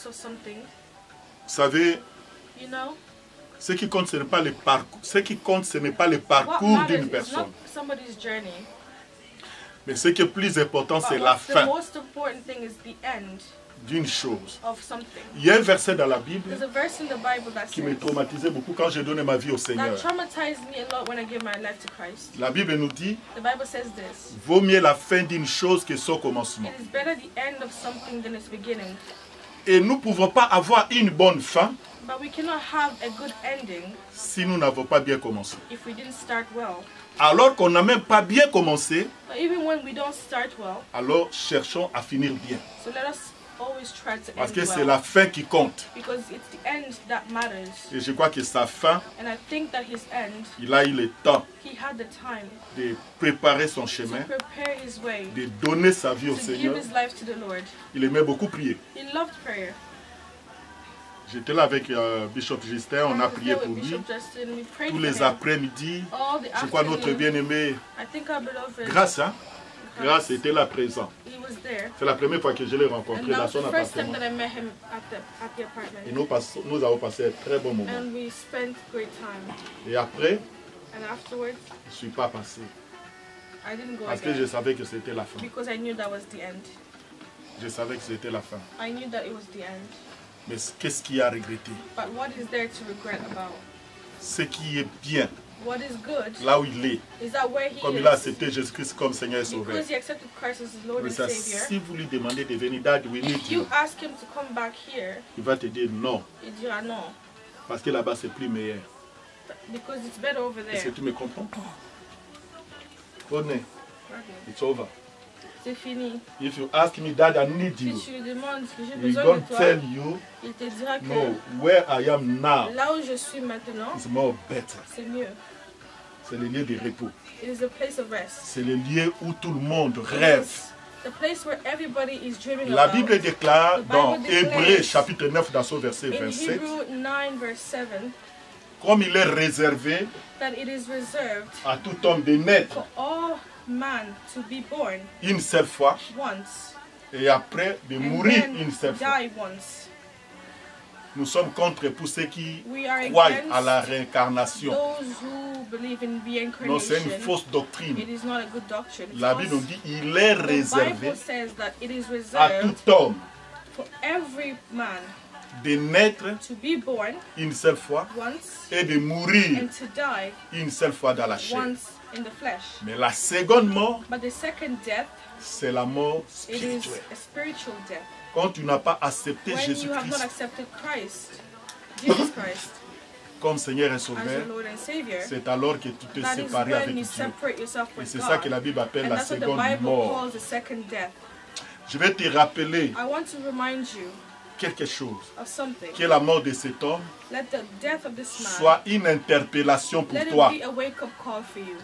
savez, ce qui compte, ce n'est pas le parcours. Ce qui compte, ce n'est pas le parcours d'une personne. Mais ce qui est plus important, c'est la fin d'une chose. Il y a un verset dans la Bible qui me traumatisait beaucoup quand je donnais ma vie au Seigneur. La Bible nous dit, vaut mieux la fin d'une chose que son commencement. Et nous ne pouvons pas avoir une bonne fin si nous n'avons pas bien commencé. Alors qu'on n'a même pas bien commencé, alors cherchons à finir bien. Parce que c'est la fin qui compte. Et je crois que sa fin, il a eu le temps de préparer son chemin, de donner sa vie au Seigneur. Il aimait beaucoup prier. J'étais là avec Bishop Justin, on a prié pour lui. Tous les après-midi, je crois notre bien-aimé, Grâce, hein? Grâce était là présent. C'est la première fois que je l'ai rencontré dans son appartement. Et nous avons passé un très bon moment. Et après, je ne suis pas passé. Parce que je savais que c'était la fin. Je savais que c'était la fin. Mais qu'est-ce qu'il y a à regretter? Ce qui est bien, là où il est, comme il a accepté Jésus-Christ comme Seigneur et Sauveur. Mais ça, si vous lui demandez de venir, Dad, we need you, il va te dire non. Parce que là-bas, c'est plus meilleur. Est-ce que tu me comprends? Bonne, it's over. C'est fini. If you ask me, Dad, I need you, si tu lui demandes que j'ai he's besoin going de to toi, tell you, il te dira que no, where I am now là où je suis maintenant, is more better. C'est mieux. C'est le lieu de repos. It is a place of rest. C'est le lieu où tout le monde rêve. The place where everybody is dreaming La about. Bible déclare dans Hébreux chapitre 9 dans son verset In 27, Hebrew 9 verse 7, comme il est réservé that it is reserved à tout homme de naître for all man to be born une seule fois once et après de and mourir then une seule fois. die once. Nous sommes contre pour ceux qui We are croient against à la réincarnation. those who believe in Non, c'est une reincarnation. fausse doctrine. It is not a good doctrine. It's La Bible nous false. dit il est The réservé Bible says that it is à reserved tout homme for every man de naître to be born une seule fois once et de mourir and to die une seule fois dans la chair. once in the flesh. Mais la seconde mort, But the second death, c'est la mort it is spirituelle. a spiritual death. Quand tu n'as pas accepté When you have not Jésus-Christ accepted Christ, Jesus Christ, comme Seigneur et as Sauveur, your Lord and Savior, c'est alors que tu te that is sépares avec when you Dieu. separate yourself Et with c'est ça que God. la Bible appelle And la that's what the seconde Bible mort. calls the second death. Je vais te rappeler I want to remind you quelque chose. of something. Que la mort de cet homme Let the death of this man, soit une interpellation pour let it toi, be a wake-up call for you,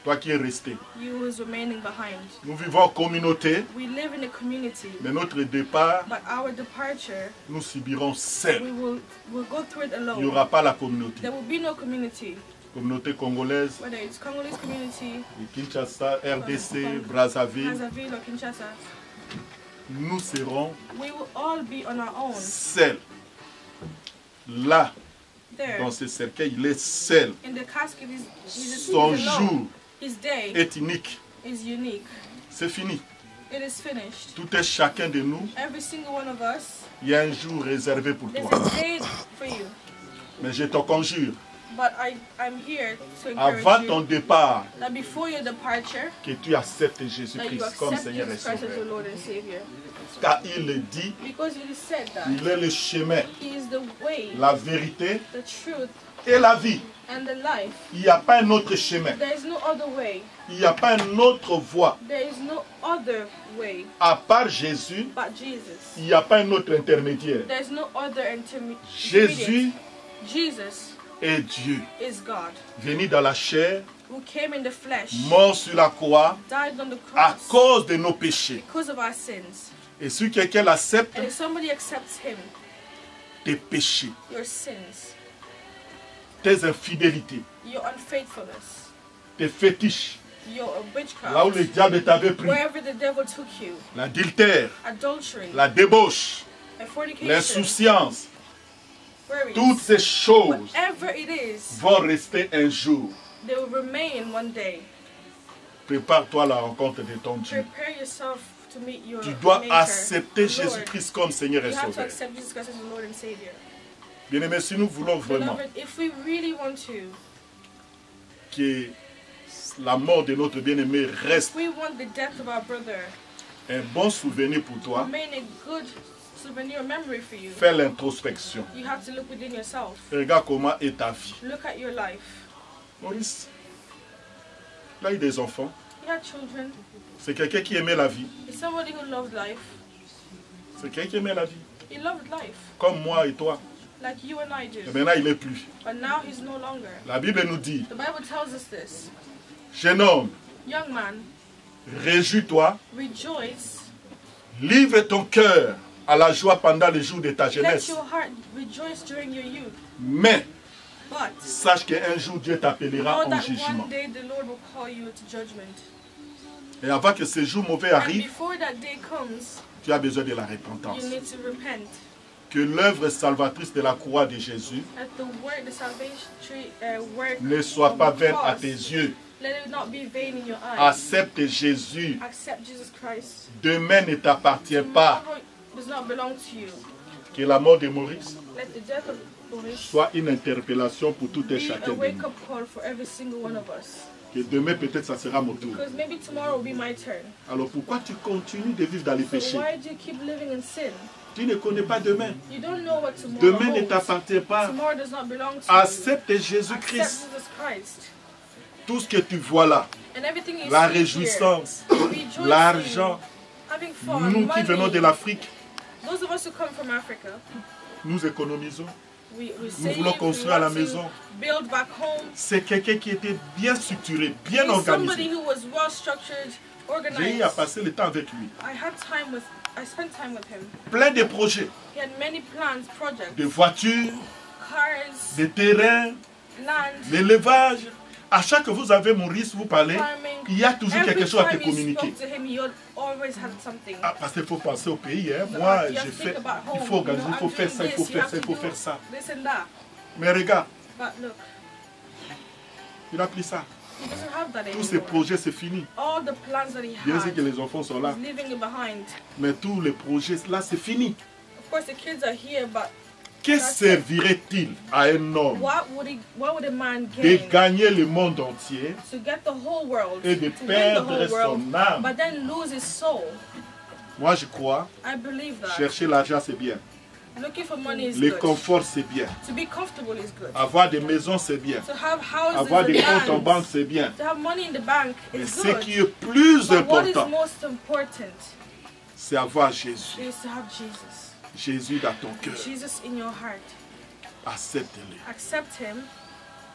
toi qui es resté. you who is remaining behind. Nous vivons en communauté, We live in a community, mais notre départ, but our departure, nous subirons seul. we'll go through it Il n'y alone. aura pas la communauté. There will be no community, Communauté congolaise, whether it's Congolese community, Kinshasa, RDC, Brazzaville, Brazzaville or Kinshasa. nous serons We will all be on our own. seuls. Là, There, dans ce cercueil, il est seul. in the casket, he's Son alone. jour His day est unique. is unique. C'est fini. It is finished. Tout est chacun de nous. Every single one of us. Il y a un jour réservé pour toi. There's a day for you. Mais je te conjure. But I'm here to encourage Avant ton départ, that before your departure, que tu acceptes Jésus-Christ comme Seigneur et Sauveur. Car il le dit, il est le chemin, la vérité et la vie. And the life. Il n'y a pas un autre chemin. There is no other way. Il n'y a pas une autre voie. There is no other way. À part Jésus, but Jesus. Il n'y a pas un autre intermédiaire. There is no other Jésus Jesus est Dieu, is God, venu dans la chair, who came in the flesh, mort sur la croix, died on the cross, à cause de nos péchés. Because of our sins. Et si quelqu'un l'accepte, and if somebody accepts him, tes péchés, your sins, tes infidélités, your unfaithfulness, tes fétiches, your witchcraft, là où le diable t'avait pris, wherever the devil took you, l'adultère, adultery, la débauche, l'insouciance, toutes ces choses vont rester un jour. They will remain one day. Prépare-toi à la rencontre de ton Dieu. Prepare yourself to meet your Tu dois maker, accepter Jésus-Christ comme Seigneur et you have to Sauveur. accept Jesus Christ as your Lord and Savior. Bien-aimés, si nous voulons vraiment Beloved, if we really want to, que la mort de notre bien-aimé reste if we want the death of our brother, un bon souvenir pour toi, remain a good souvenir memory for you, fais l'introspection. you have to look within yourself. Regarde comment est ta vie. Look at your life. Maurice, il a eu des enfants. You had children. C'est quelqu'un qui aimait la vie. It's somebody who loved life. C'est quelqu'un qui aimait la vie. He loved life. Comme moi et toi. Like you and I do. Et maintenant, il n'est plus. But now he's no longer. La Bible nous dit, The Bible tells us this. jeune homme, Young man, réjouis-toi, rejoice. livre ton cœur à la joie pendant les jours de ta Let jeunesse. your heart rejoice during your youth. Mais, But sache qu'un jour Dieu t'appellera know en that jugement. one day the Lord will call you to judgment. Et avant que ce jour mauvais And arrive, before that day comes, tu as besoin de la repentance. you need to repent. Que l'œuvre salvatrice de la croix de Jésus That the work, the salvation work ne soit of pas the vaine à cross, tes yeux. let it not be vain in your eyes. Accepte Jésus. Accept Jesus Christ. Demain ne t'appartient pas. Tomorrow does not belong to you. Que la mort de Maurice Let the death of Maurice soit une interpellation pour tout et be chacun a de wake nous. up call for every single one of us. Que demain peut-être ça sera mon tour. Because maybe tomorrow will be my turn. Alors pourquoi tu continues de vivre dans les So péchés? why do you keep living in sin? Tu ne connais pas demain. You don't know what tomorrow Demain ne holds. t'appartient pas. Tomorrow does not belong to Accepte you. Jésus-Christ. Accept Jesus Christ. Tout ce que tu vois là, And everything you la see réjouissance, here, rejoicing, l'argent, having fun, nous qui venons de l'Afrique, those of us who come from Africa, nous économisons. we Nous save, voulons we construire à la want to maison. build back home. C'est quelqu'un qui était bien structuré, bien He's somebody organisé. who was well structured, J'ai eu organized. à passer le temps avec lui. I spent time with him. Plein de projets, He had many plans, projects, de voitures, cars, de terrains, land, l'élevage. À chaque fois que vous avez Maurice, vous parlez, farming. il y a toujours Every quelque chose à te time you communiquer. spoke to him, he always had something. Ah, parce qu'il faut penser au pays. Hein. So Moi, you have j'ai to think fait, about il home. faut organiser, You il know, faut I'm faire doing ça, il faut this, you faire have ça, il to faut do faire ça. This and that. Mais regarde, But look, il n'a plus ça. he doesn't have that Tous ces anymore. projets, c'est fini. All the plans that he Bien sûr had, que les enfants sont là. he's leaving it behind. Mais tous les projets, là, c'est fini. Of course, the kids are here, but Que servirait-il à un homme what would a man de gain gagner le monde entier to get the whole world, et de to win the perdre whole world, son âme? but then lose his soul? Moi, je crois, I believe that. chercher l'argent, c'est bien. Looking for money is Le good. confort, c'est bien. To be comfortable is good. Avoir des maisons, c'est bien. To have houses Avoir and des comptes en lands, banque, c'est bien. to have money in the bank Mais is ce good. qui est plus But what is important, most important c'est avoir Jésus. is to have Jesus. Jésus dans ton cœur. Jesus in your heart. Accepte-le. Accept him.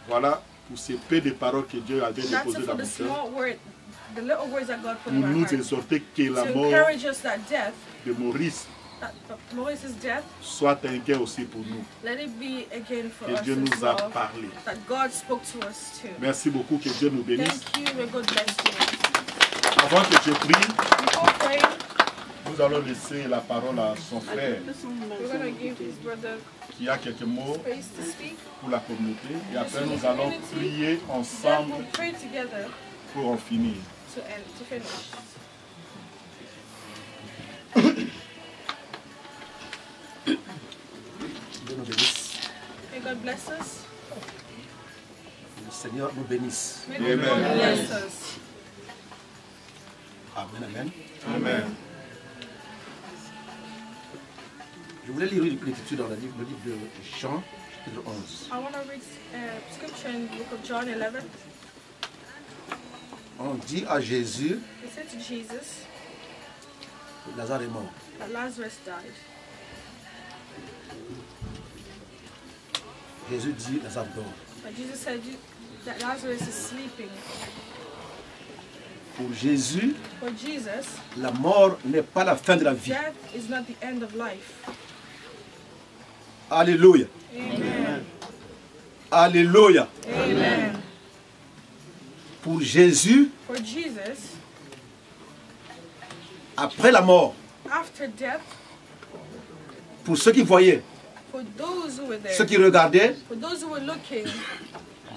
Voilà pour ces peu de paroles que Dieu avait That's déposées it dans for mon the cœur. small word, the little words that God put Pour in my nous heart. exhorter que la To mort encourage us that death, de Maurice that Maurice's death, soit un gain aussi pour nous. let it be again for Que us Dieu as nous a well. parlé. That God spoke to us too. Merci beaucoup, que Dieu nous bénisse. Thank you, may God bless you. Avant que je prie, Before praying, nous allons laisser la parole à son frère we're going to give his brother qui a quelques mots space to speak. pour la communauté. Et après, nous allons prier Then ensemble we'll pray together pour en finir. to end, to finish. bless us. Le Seigneur nous bénisse. May the Lord bless us. Amen, amen. Amen. Je voulais lire l'écriture dans le livre de Jean, chapitre 11. I want to read scripture in the book of John 11. On dit à Jésus, It said to Jesus, Lazare est mort. that Lazarus died. Jésus dit, Lazare dort. But Jesus said that Lazarus is sleeping. Pour Jésus, For Jesus, la mort n'est pas la fin de la vie. death is not the end of life. Alléluia. Amen. Alléluia. Amen. Pour Jésus, For Jesus, après la mort, after death, pour ceux qui voyaient, for those who were there, ceux qui regardaient, for those who were looking,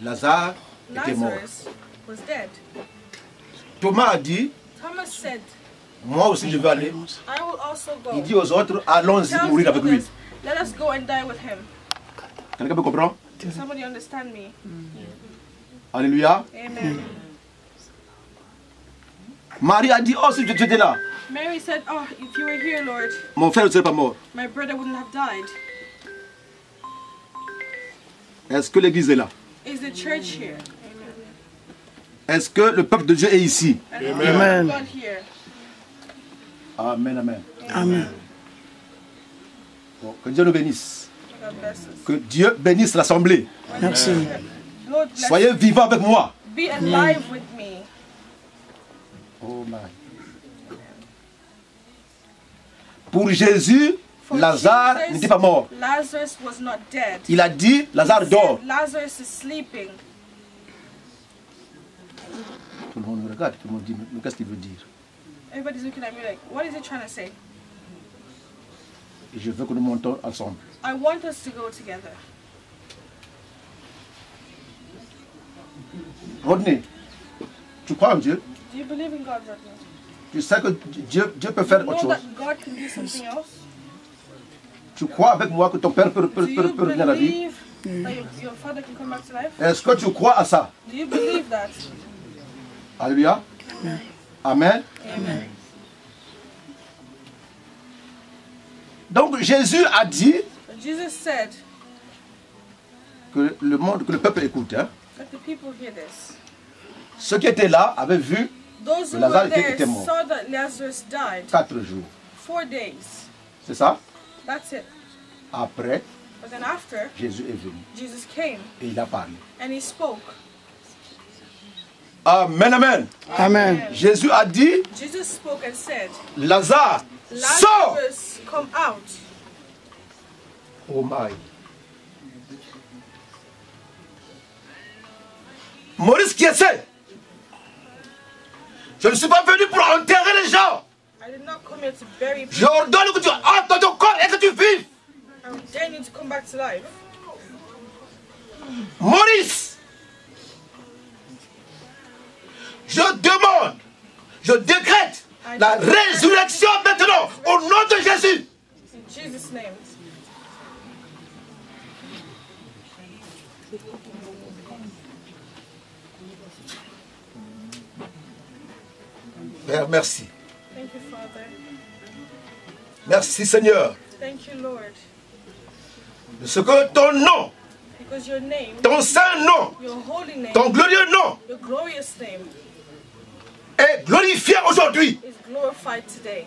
Lazare était mort. Lazarus was dead. Thomas a dit, Thomas said, moi aussi je vais aller. I will also go. Il dit aux autres, allons-y Tell mourir avec lui. others, let us go and die with him. Quelqu'un peut comprendre? Somebody understand me? Alléluia. Amen. Marie a dit, oh si tu étais là, Mary said, oh, if you were here, Lord, mon frère ne serait pas mort. my brother wouldn't have died. Est-ce que l'église est là? Is the church here? Est-ce que le peuple de Dieu est ici? Amen. God here. Amen, amen. Amen. Bon, que Dieu nous bénisse. God bless us. Que Dieu bénisse l'assemblée. Merci. Lord bless Soyez you. vivants avec moi. Be alive with me. Oh my. Pour Jésus, For Lazare Jesus, n'était pas mort. Lazarus was not dead. Il a dit, Lazare He dort. said, Lazarus is sleeping. Tout le monde me regarde, tout le monde dit, mais qu'est-ce qu'il veut dire? Everybody's looking at me like, what is he trying to say? Et je veux que nous montons ensemble. I want us to go together. Rodney, tu crois en Dieu? Do you believe in God, Rodney? Tu sais que Dieu peut faire You autre know chose. that God can do something else? Tu crois avec moi que ton père peut Do you revenir à la vie? believe that your father can come back to life? Est-ce que tu crois à ça? Do you believe that? Alléluia. Amen. Amen. Donc Jésus a dit But Jesus said, que le monde, que le peuple écoute. Hein. let the people hear this. Ceux qui étaient là avaient vu Those que who Lazare were there était mort. saw that Lazarus died 4 jours. 4 days. C'est ça? That's it. Après, But then after, Jésus est venu Jesus came et il a parlé. and he spoke. Amen, amen. Amen. Jésus a dit, Jesus spoke and said, Lazare, sors! Lazarus, come out. Oh my. Maurice qui essaie. Je ne suis pas venu pour enterrer les gens. I did not come here to bury people. J'ordonne que tu entres dans ton corps et que tu vives. I dare you to come back to life. Maurice, je demande, je décrète la résurrection maintenant au nom de Jésus. In Jesus' name. Père, merci. Thank you, Father. Merci Seigneur. Thank you, Lord. De ce que ton nom, Because your name, ton saint nom, your holy name, ton glorieux nom your glorious name est glorifié aujourd'hui. is glorified today.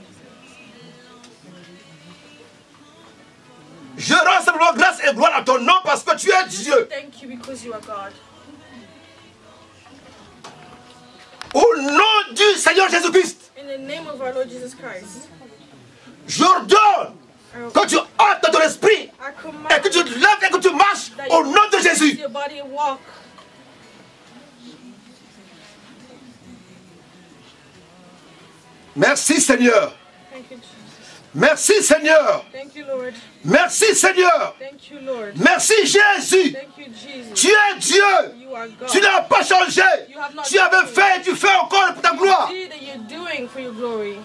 Je rends simplement grâce et gloire à ton nom parce que tu es Dieu. Thank you because you are God. Au nom du Seigneur Jésus-Christ, In the name of our Lord Jesus Christ, j'ordonne que tu entres dans ton esprit I command et que tu te lèves et que tu marches that au nom de Jésus. your body walk. Merci Seigneur. Thank you, Jesus. Merci Seigneur. Thank you, Lord. Merci Seigneur. Thank you, Lord. Merci Jésus. Thank you, Jesus. Tu es Dieu. You are God. Tu n'as pas changé. You have not Tu avais changed. fait et tu fais encore pour ta gloire. You did that you're doing for your glory.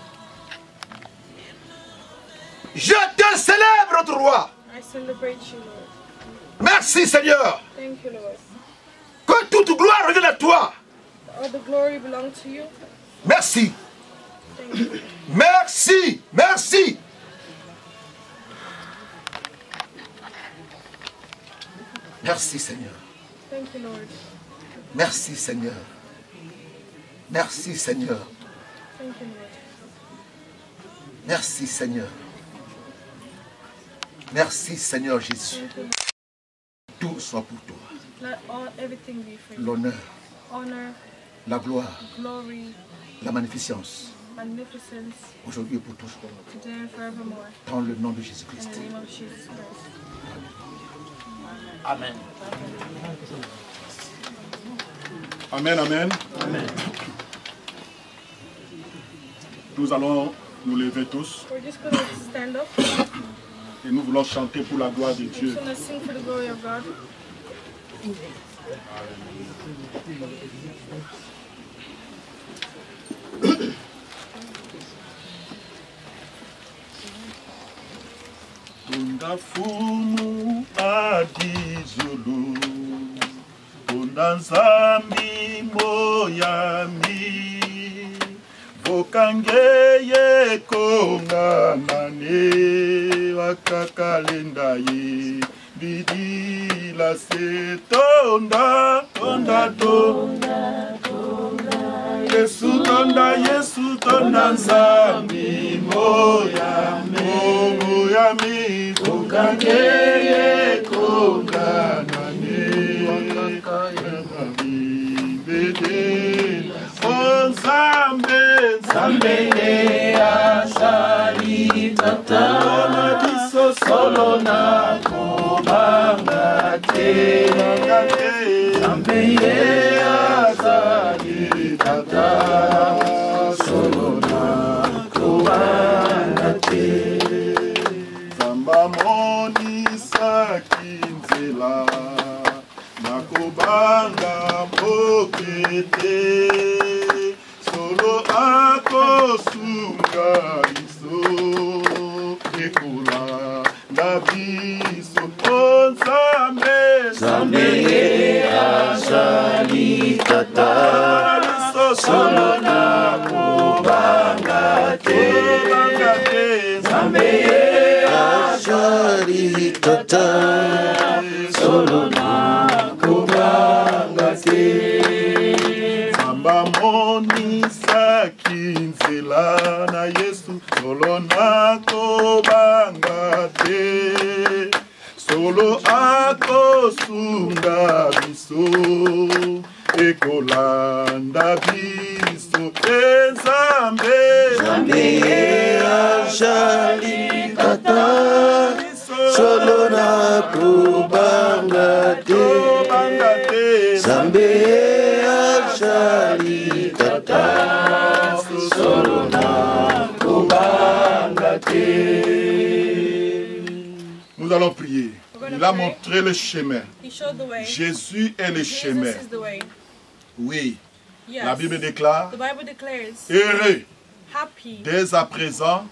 Je te célèbre, notre roi. I celebrate you, Lord. Merci Seigneur. Thank you, Lord. Que toute gloire revienne à toi. All the glory belongs to you. Merci. Thank you. Merci. Merci. Merci Seigneur. Thank you, Lord. Merci Seigneur. Merci Seigneur. Thank you, Lord. Merci Seigneur. Merci Seigneur Jésus. Tout soit pour toi. Let everything be for you. L'honneur, Honor, la gloire, glory, la magnificence. magnificence, Aujourd'hui et pour toujours. today and forevermore. Dans le nom de In Jésus-Christ. the name of Jesus Christ. Amen. Amen, amen. Amen. Nous allons nous lever tous We're just going to stand up. et nous voulons chanter pour la gloire de We're Dieu. just going to sing for the glory of God. Tunda fumu adizulu, tunda nzambi moyami, vokangeye konganane, wakakalenda ye, bidila se tonda, tonda, tonda, Yesu tonda nzambi moyami, moyami, vokangeye konganane, wakakalenda bidila Nzambe, Nzambe ye asali tata na biso solo na kobanga te Nzambe ye asali tata solo na kobanga te Zamba monisaki nzela na kobanga mokete akosunga biso ekola na biso Nzambe Nzambe ye azali tata solo na kobanga te Nzambe ye azali tata solo na kobanga te Zamba monisaki nzela na Yesu solo na kobanga te solo akosunga biso ekolanda biso Nzambe Nzambe ye azali tata solo na kobanga te Nzambe azali tata solo na kobanga te. Nous allons prier. Il a montré le chemin. Jésus est le chemin. Oui. La Bible déclare, heureux, dès à présent,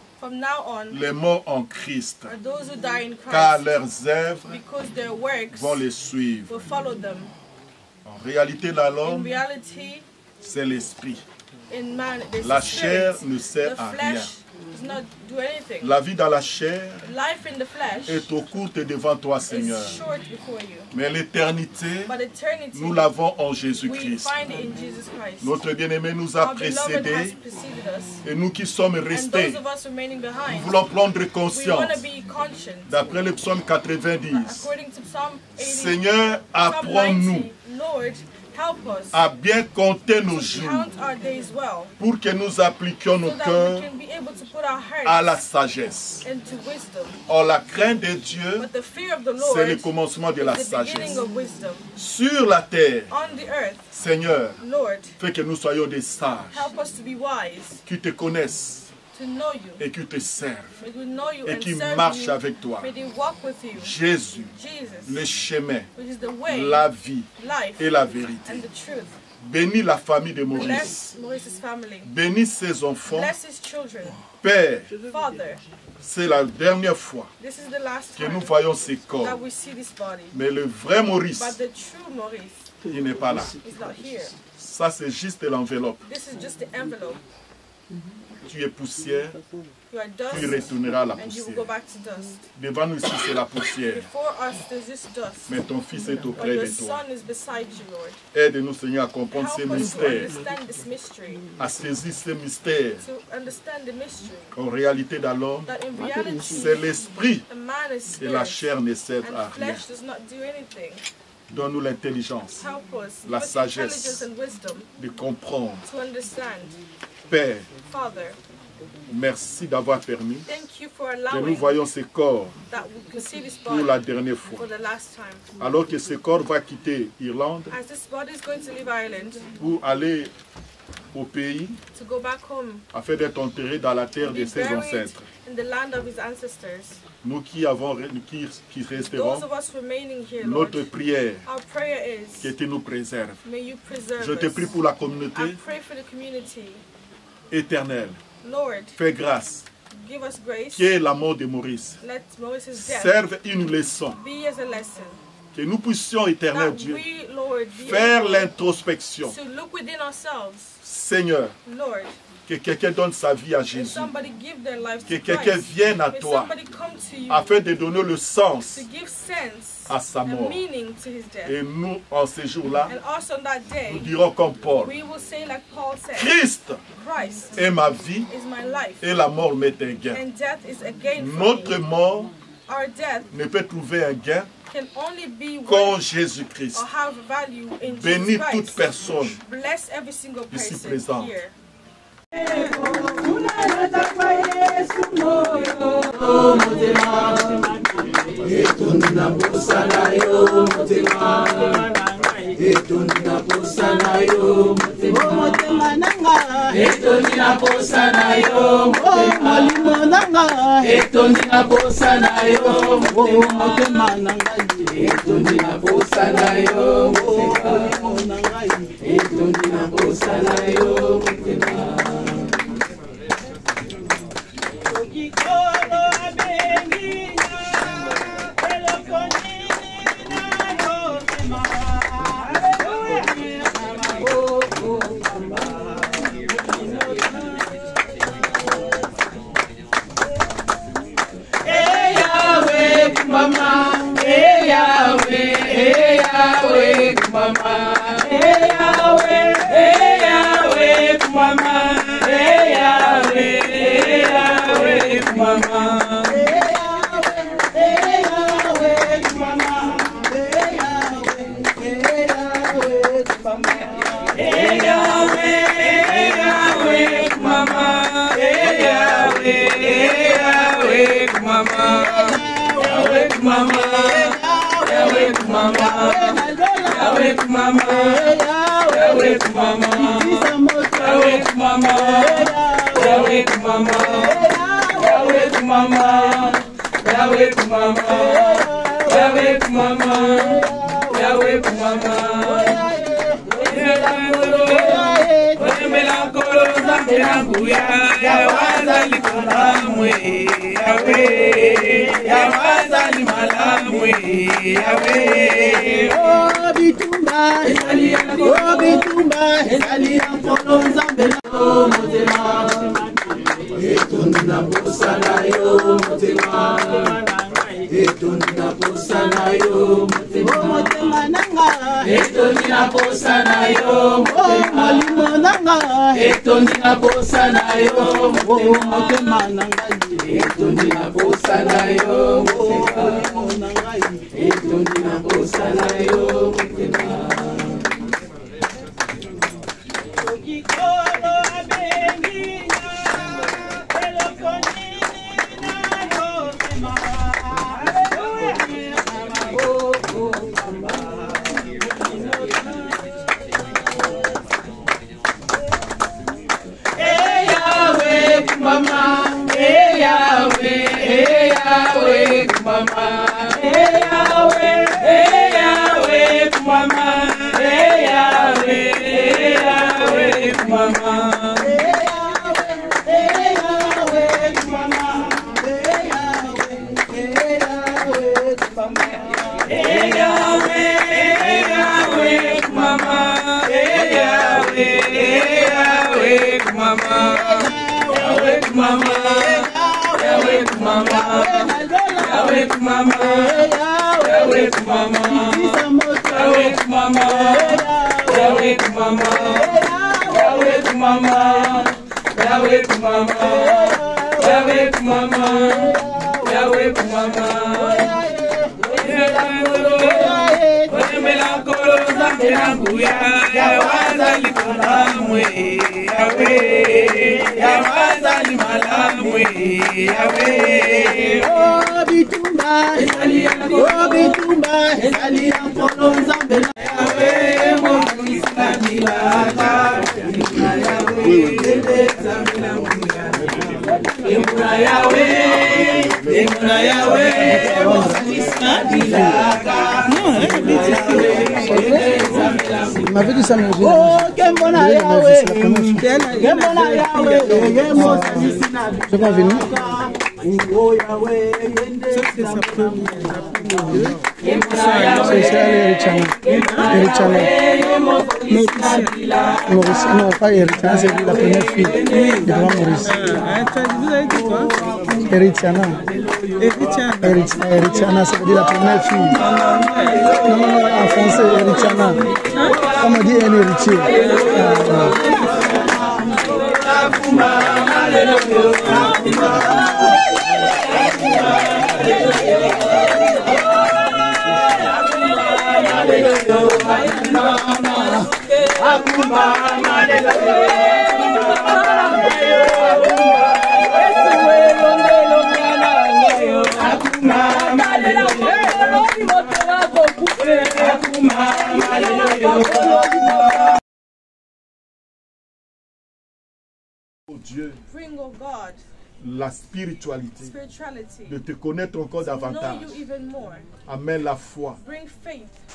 les morts en Christ, car leurs œuvres vont les suivre. En réalité, dans l'homme, c'est l'esprit. La chair ne sert à rien. La vie dans la chair est trop courte devant toi, Seigneur. Mais l'éternité, nous l'avons en Jésus-Christ. Notre bien-aimé nous a précédés et nous qui sommes restés, nous voulons prendre conscience. D'après le psaume 90, Seigneur, apprends-nous à bien compter nos jours pour que nous appliquions nos cœurs à la sagesse. Or, la crainte de Dieu, c'est le commencement de la sagesse. Sur la terre, Seigneur, fais que nous soyons des sages qui te connaissent et qui te servent et qui marchent avec toi. Jésus, le chemin, la vie et la vérité. Bénis la famille de Maurice. Bless Maurice's family. Bénis ses enfants. Bless his children. Père, Father, c'est la dernière fois this is the last que time nous voyons ces corps. that we see this body. Mais le vrai Maurice, But the true Maurice il n'est pas là. is not here. Ça, c'est juste l'enveloppe. This is just the envelope. Tu es poussière, You are dust, tu retourneras à la and you will poussière. go back to dust. Devant nous ici, c'est la poussière. Before us, there's this dust. Mais ton fils est But auprès your de toi. son is beside you, Lord. Aide-nous, Seigneur, à comprendre ces Help us to mystères, understand this mystery. à saisir ces mystères. To understand the mystery. En réalité, dans l'homme, That in reality, c'est l'esprit a man is et la spirit, chair ne servent à and rien. flesh does not do anything. Donne-nous l'intelligence, Help us, la give us sagesse intelligence and wisdom de comprendre. to understand. Père, Father, merci d'avoir permis thank you for que nous allowing voyons ces corps that we could see this pour body la dernière fois. for the last time. Alors que ce corps va quitter Irlande As this body is going to leave Ireland pour aller au pays to go back home, afin d'être enterré dans la terre to de be ses buried ancêtres. in the land of his ancestors. Nous qui resterons, Those of us remaining here, Lord, notre prière, our prayer is, que tu nous préserves. may you preserve Je te us. prie pour la I communauté pray for the community. éternelle. Lord, Fais grâce. give us grace. Que la mort de Maurice Let Moses' death serve une leçon. be as a lesson. Que nous puissions, éternel That Dieu, we, Lord, be faire able l'introspection. to look within ourselves. Seigneur, Lord, que quelqu'un donne sa vie à may Jésus. somebody give their lives Que to quelqu'un Christ. vienne à May toi somebody come to you afin de donner le sens to give sense à sa and mort. meaning to his death. Et nous, en ce jour-là, And also on that day, nous dirons comme Paul, we will say like Paul said, Christ Christ est ma vie is my life, et la mort m'est un gain. and death is a gain for Notre me. mort Our death ne peut trouver un gain can only be qu'en worth Jésus-Christ. or have value in Bénis Jesus toute Christ. personne Bless every single ici person présente. here. Yahweh, Il m'avait dit ça, mais je vais venir. Maurice, non pas Erichana, c'est la première fille de grand Maurice. Erichana. Erichana, c'est la première fille. Non, en français, Erichana. On m'a dit un héritier. Oh Dieu, la spiritualité, de te connaître encore davantage. Amène la foi,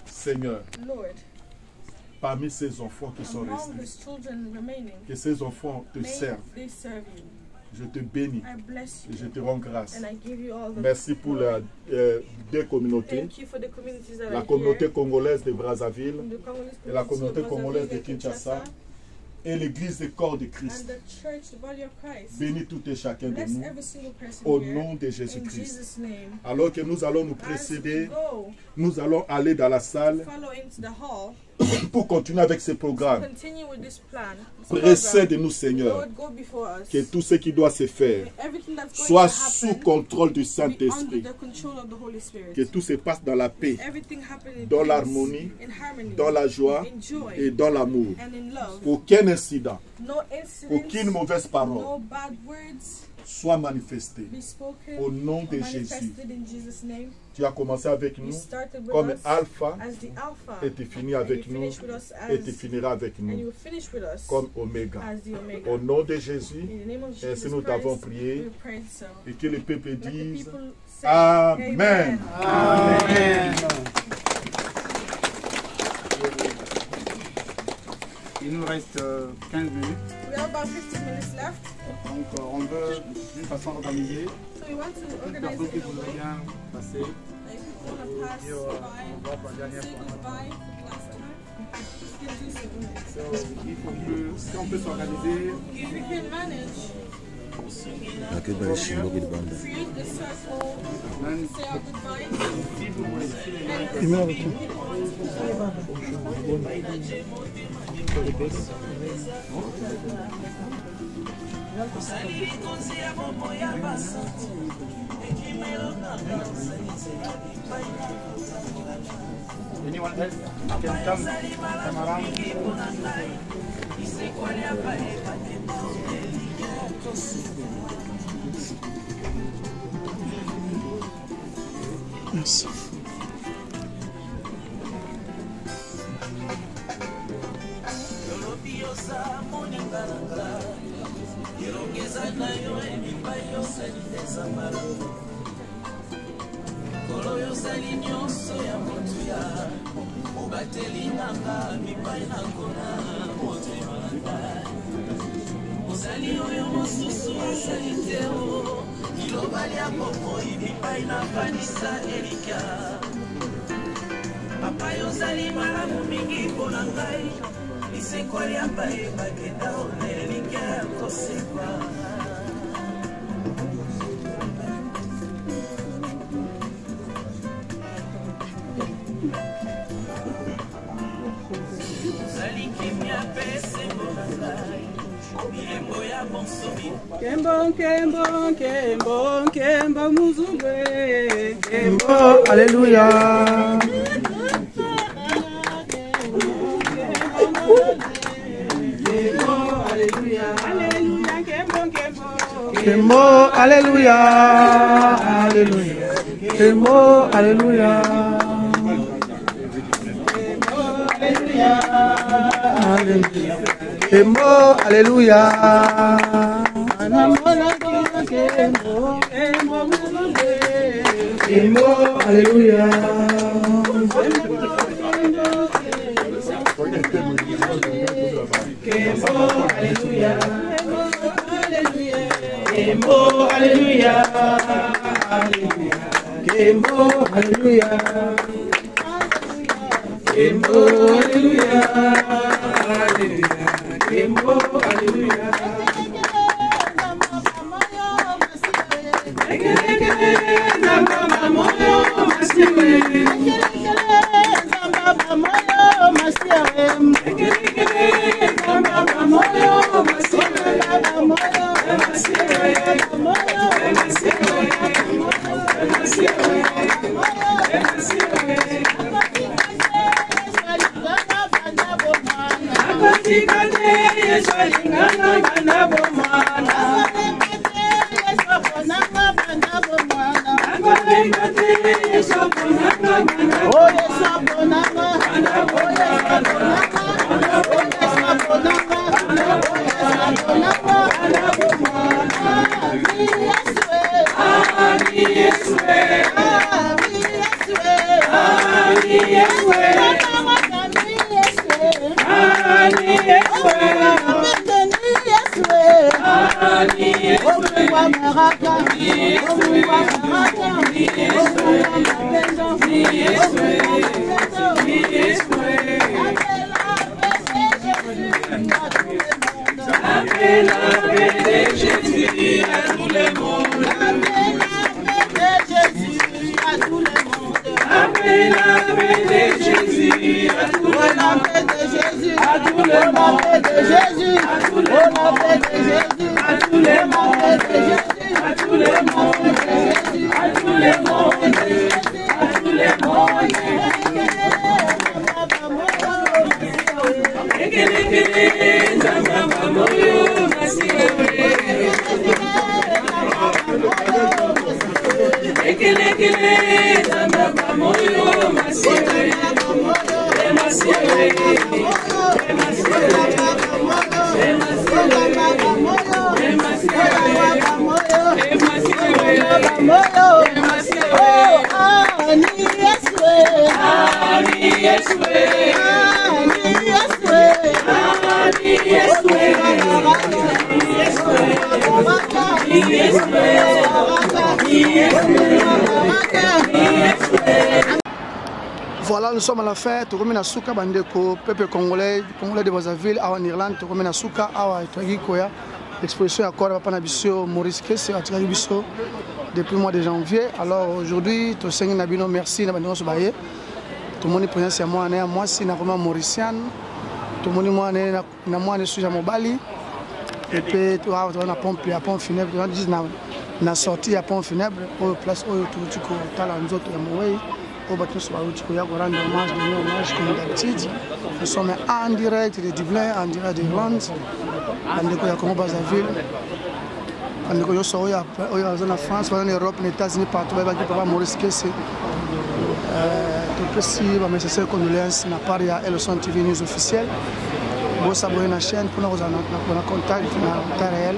Seigneur, parmi ces enfants qui sont restés. Que ces enfants te servent. Je te bénis et je te rends grâce. Merci pour les deux communautés, la communauté congolaise de Brazzaville et la communauté congolaise de Kinshasa et l'église des corps de Christ. Bénis tout et chacun de nous au nom de Jésus-Christ. Alors que nous allons nous précéder, nous allons aller dans la salle pour continuer avec ce programme. Précède-nous, Seigneur, que tout ce qui doit se faire soit sous contrôle du Saint-Esprit, que tout se passe dans la paix, dans l'harmonie, dans la joie et dans l'amour. Aucun incident, aucune mauvaise parole soit manifestée au nom de Jésus. Tu as commencé avec nous comme Alpha et tu finis avec nous et tu finiras avec nous comme Oméga. Au nom de Jésus, ainsi nous t'avons prié et que le peuple dise Amen. Amen. Il nous reste 15 minutes. Donc on veut d'une façon organisée, toute personne qui voudrait bien passer, dire au revoir pour la dernière fois. Il faut que, si on peut s'organiser, anyone else can come around. Yes. Kembo, Kembo, Kembo, Kembo, Muzube. Kembo, Alléluia. Kembo, Alléluia, Alléluia. Kembo, Alléluia. Alléluia. Kembo, Alléluia. Kembo, Alléluia. Kembo, Alléluia. Kembo, Alléluia. Kembo, Alléluia. Kembo, Alléluia. Voilà, nous sommes à la fin. Tout comme Souka Bandeko, peuple congolais de Brazzaville, en Irlande, tout comme Souka, à Koya. L'exposition à Kora Panabisio, Maurice Kessé, à Tirabisio, depuis le mois de janvier. Alors aujourd'hui, tout le monde merci, Nabano Sobaye. Tout le monde est présent, c'est moi, c'est Nakoma Mauricienne. Tout le monde est moi, je suis à Mobali. Et puis, tu as une pompe funèbre, tu as une sortie à pompe funèbre, au place où tu as la nzoto ya Moué. Au bâtiment sur la route, il y a un hommage comme d'habitude. Nous sommes en direct de Dublin, en direct d'Irlande. Nous sommes à Brazzaville. Nous sommes en France, en Europe, en États-Unis, partout. Nous sommes à Maurice Kessé. Tout ceci, mes sincères condoléances, n'a pas à Elson TV News officiel. Vous abonnez à la chaîne pour nous avoir contact en temps réel.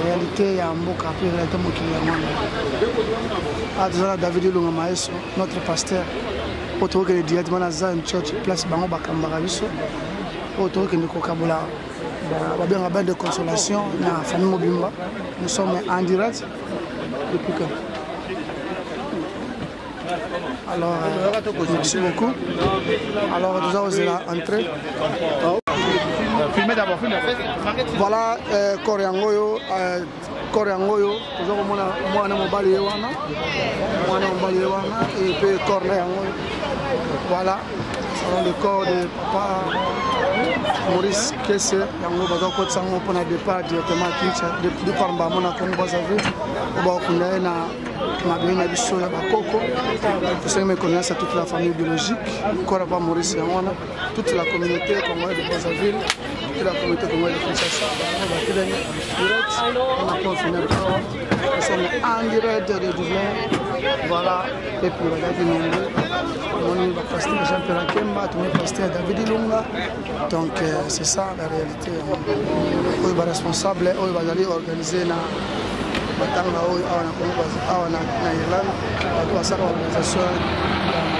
Réalité, il y a un beau capé, réalité, David Lunga Maestro, notre pasteur, autour que le directement à Zion Church, place Bango Bakambarabiso, autour que nous Kokabula, bien bande de consolation, la famille Mobimba. Nous sommes en direct depuis que. Alors, merci beaucoup. Alors, nous allons entrer. Filmez d'abord, filmez. Voilà, Koreangoyo, nous avons mon mobile, et puis Koreangoyo. Voilà, le corps de papa Maurice Kesse, yango baza ko tsango pona départ directement à Kinshasa de par Mbamona Congo Brazzaville ba kunda na mabina biso ya bakoko pour me connaître à toute la famille biologique corps papa Maurice Yangwana toute la communauté congolaise de Brazzaville toute la communauté congolaise de Kinshasa on a confirmé nous sommes en direct de Dublin voilà et puis regardez nous pasteur Jean-Pierre Kemba, tout pasteur David Ilunga. Donc c'est ça la réalité. On est responsable, on va organiser na matanga na Irlande, on va faire l'organisation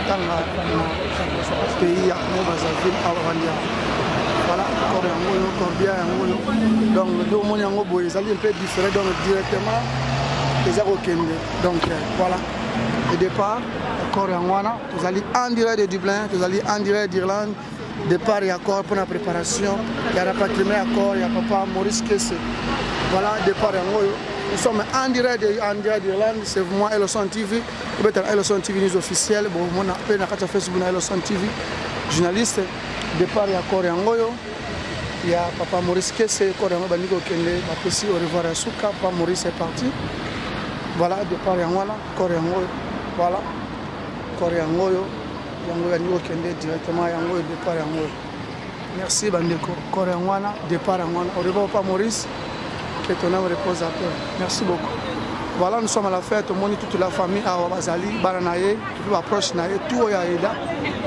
matanga na pays à Brazzaville à Rwanda. Voilà, encore bien, donc le deux mondes en bois, ils allaient un peu différents donc directement les Arokende. Donc voilà, le départ. Vous allez en direct de Dublin, vous allez en direct d'Irlande, départ et accord pour la préparation. Il y a rapatriement accord, il y a papa Maurice Kesse. Voilà, départ et accord. Nous sommes en direct d'Irlande, c'est moi Elson TV, peut-être Elson TV news officiel, bon, on a appelé dans Facebook Elson TV, journaliste, départ et accord et accord. Il y a papa Maurice Kesse, accord et accord, Baniko Kende, Bapesi, au revoir à Souka, papa Maurice est parti. Voilà, départ et accord et accord. Voilà. Yangoyo, Yango Kende directement Yango et départ Yango. Merci Bandeko. Koreangwana, départ Yangoana. Au revoir pas Maurice, que ton âme repose à toi. Merci beaucoup. Voilà, nous sommes à la fête, on monte toute la famille à Wabazali, Baranaye, tout approche Naye, tout Yaïda.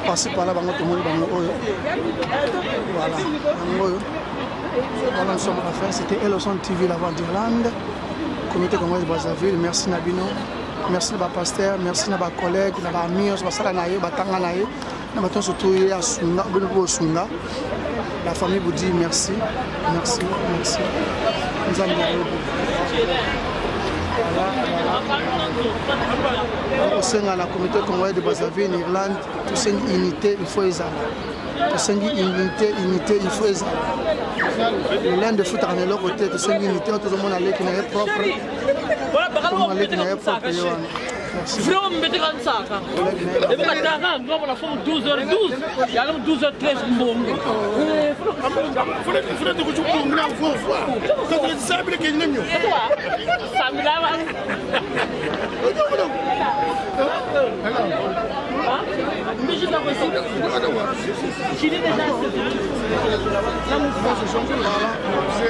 Passez par là, tout le monde voilà, Yangoyo. Voilà, nous sommes à la fête, c'était Elson TV, la voix d'Irlande. Comité Congolais de Brazzaville, merci Nabino. Merci à pasteur, merci à mes collègues, à mes amis, la famille vous dit merci, merci, merci. Nous allons au sein de la communauté congolaise de Brazzaville, en Irlande, tout c'est une unité, il faut les avoir. Tout c'est une unité, il faut les avoir. L'un de foot à l'autre côté, tout c'est une unité, tout le monde a l'air qui n'est propre. Frère, on met dans ça. Et vous avez 12h12, il y a 12h13 bon.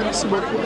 Merci beaucoup.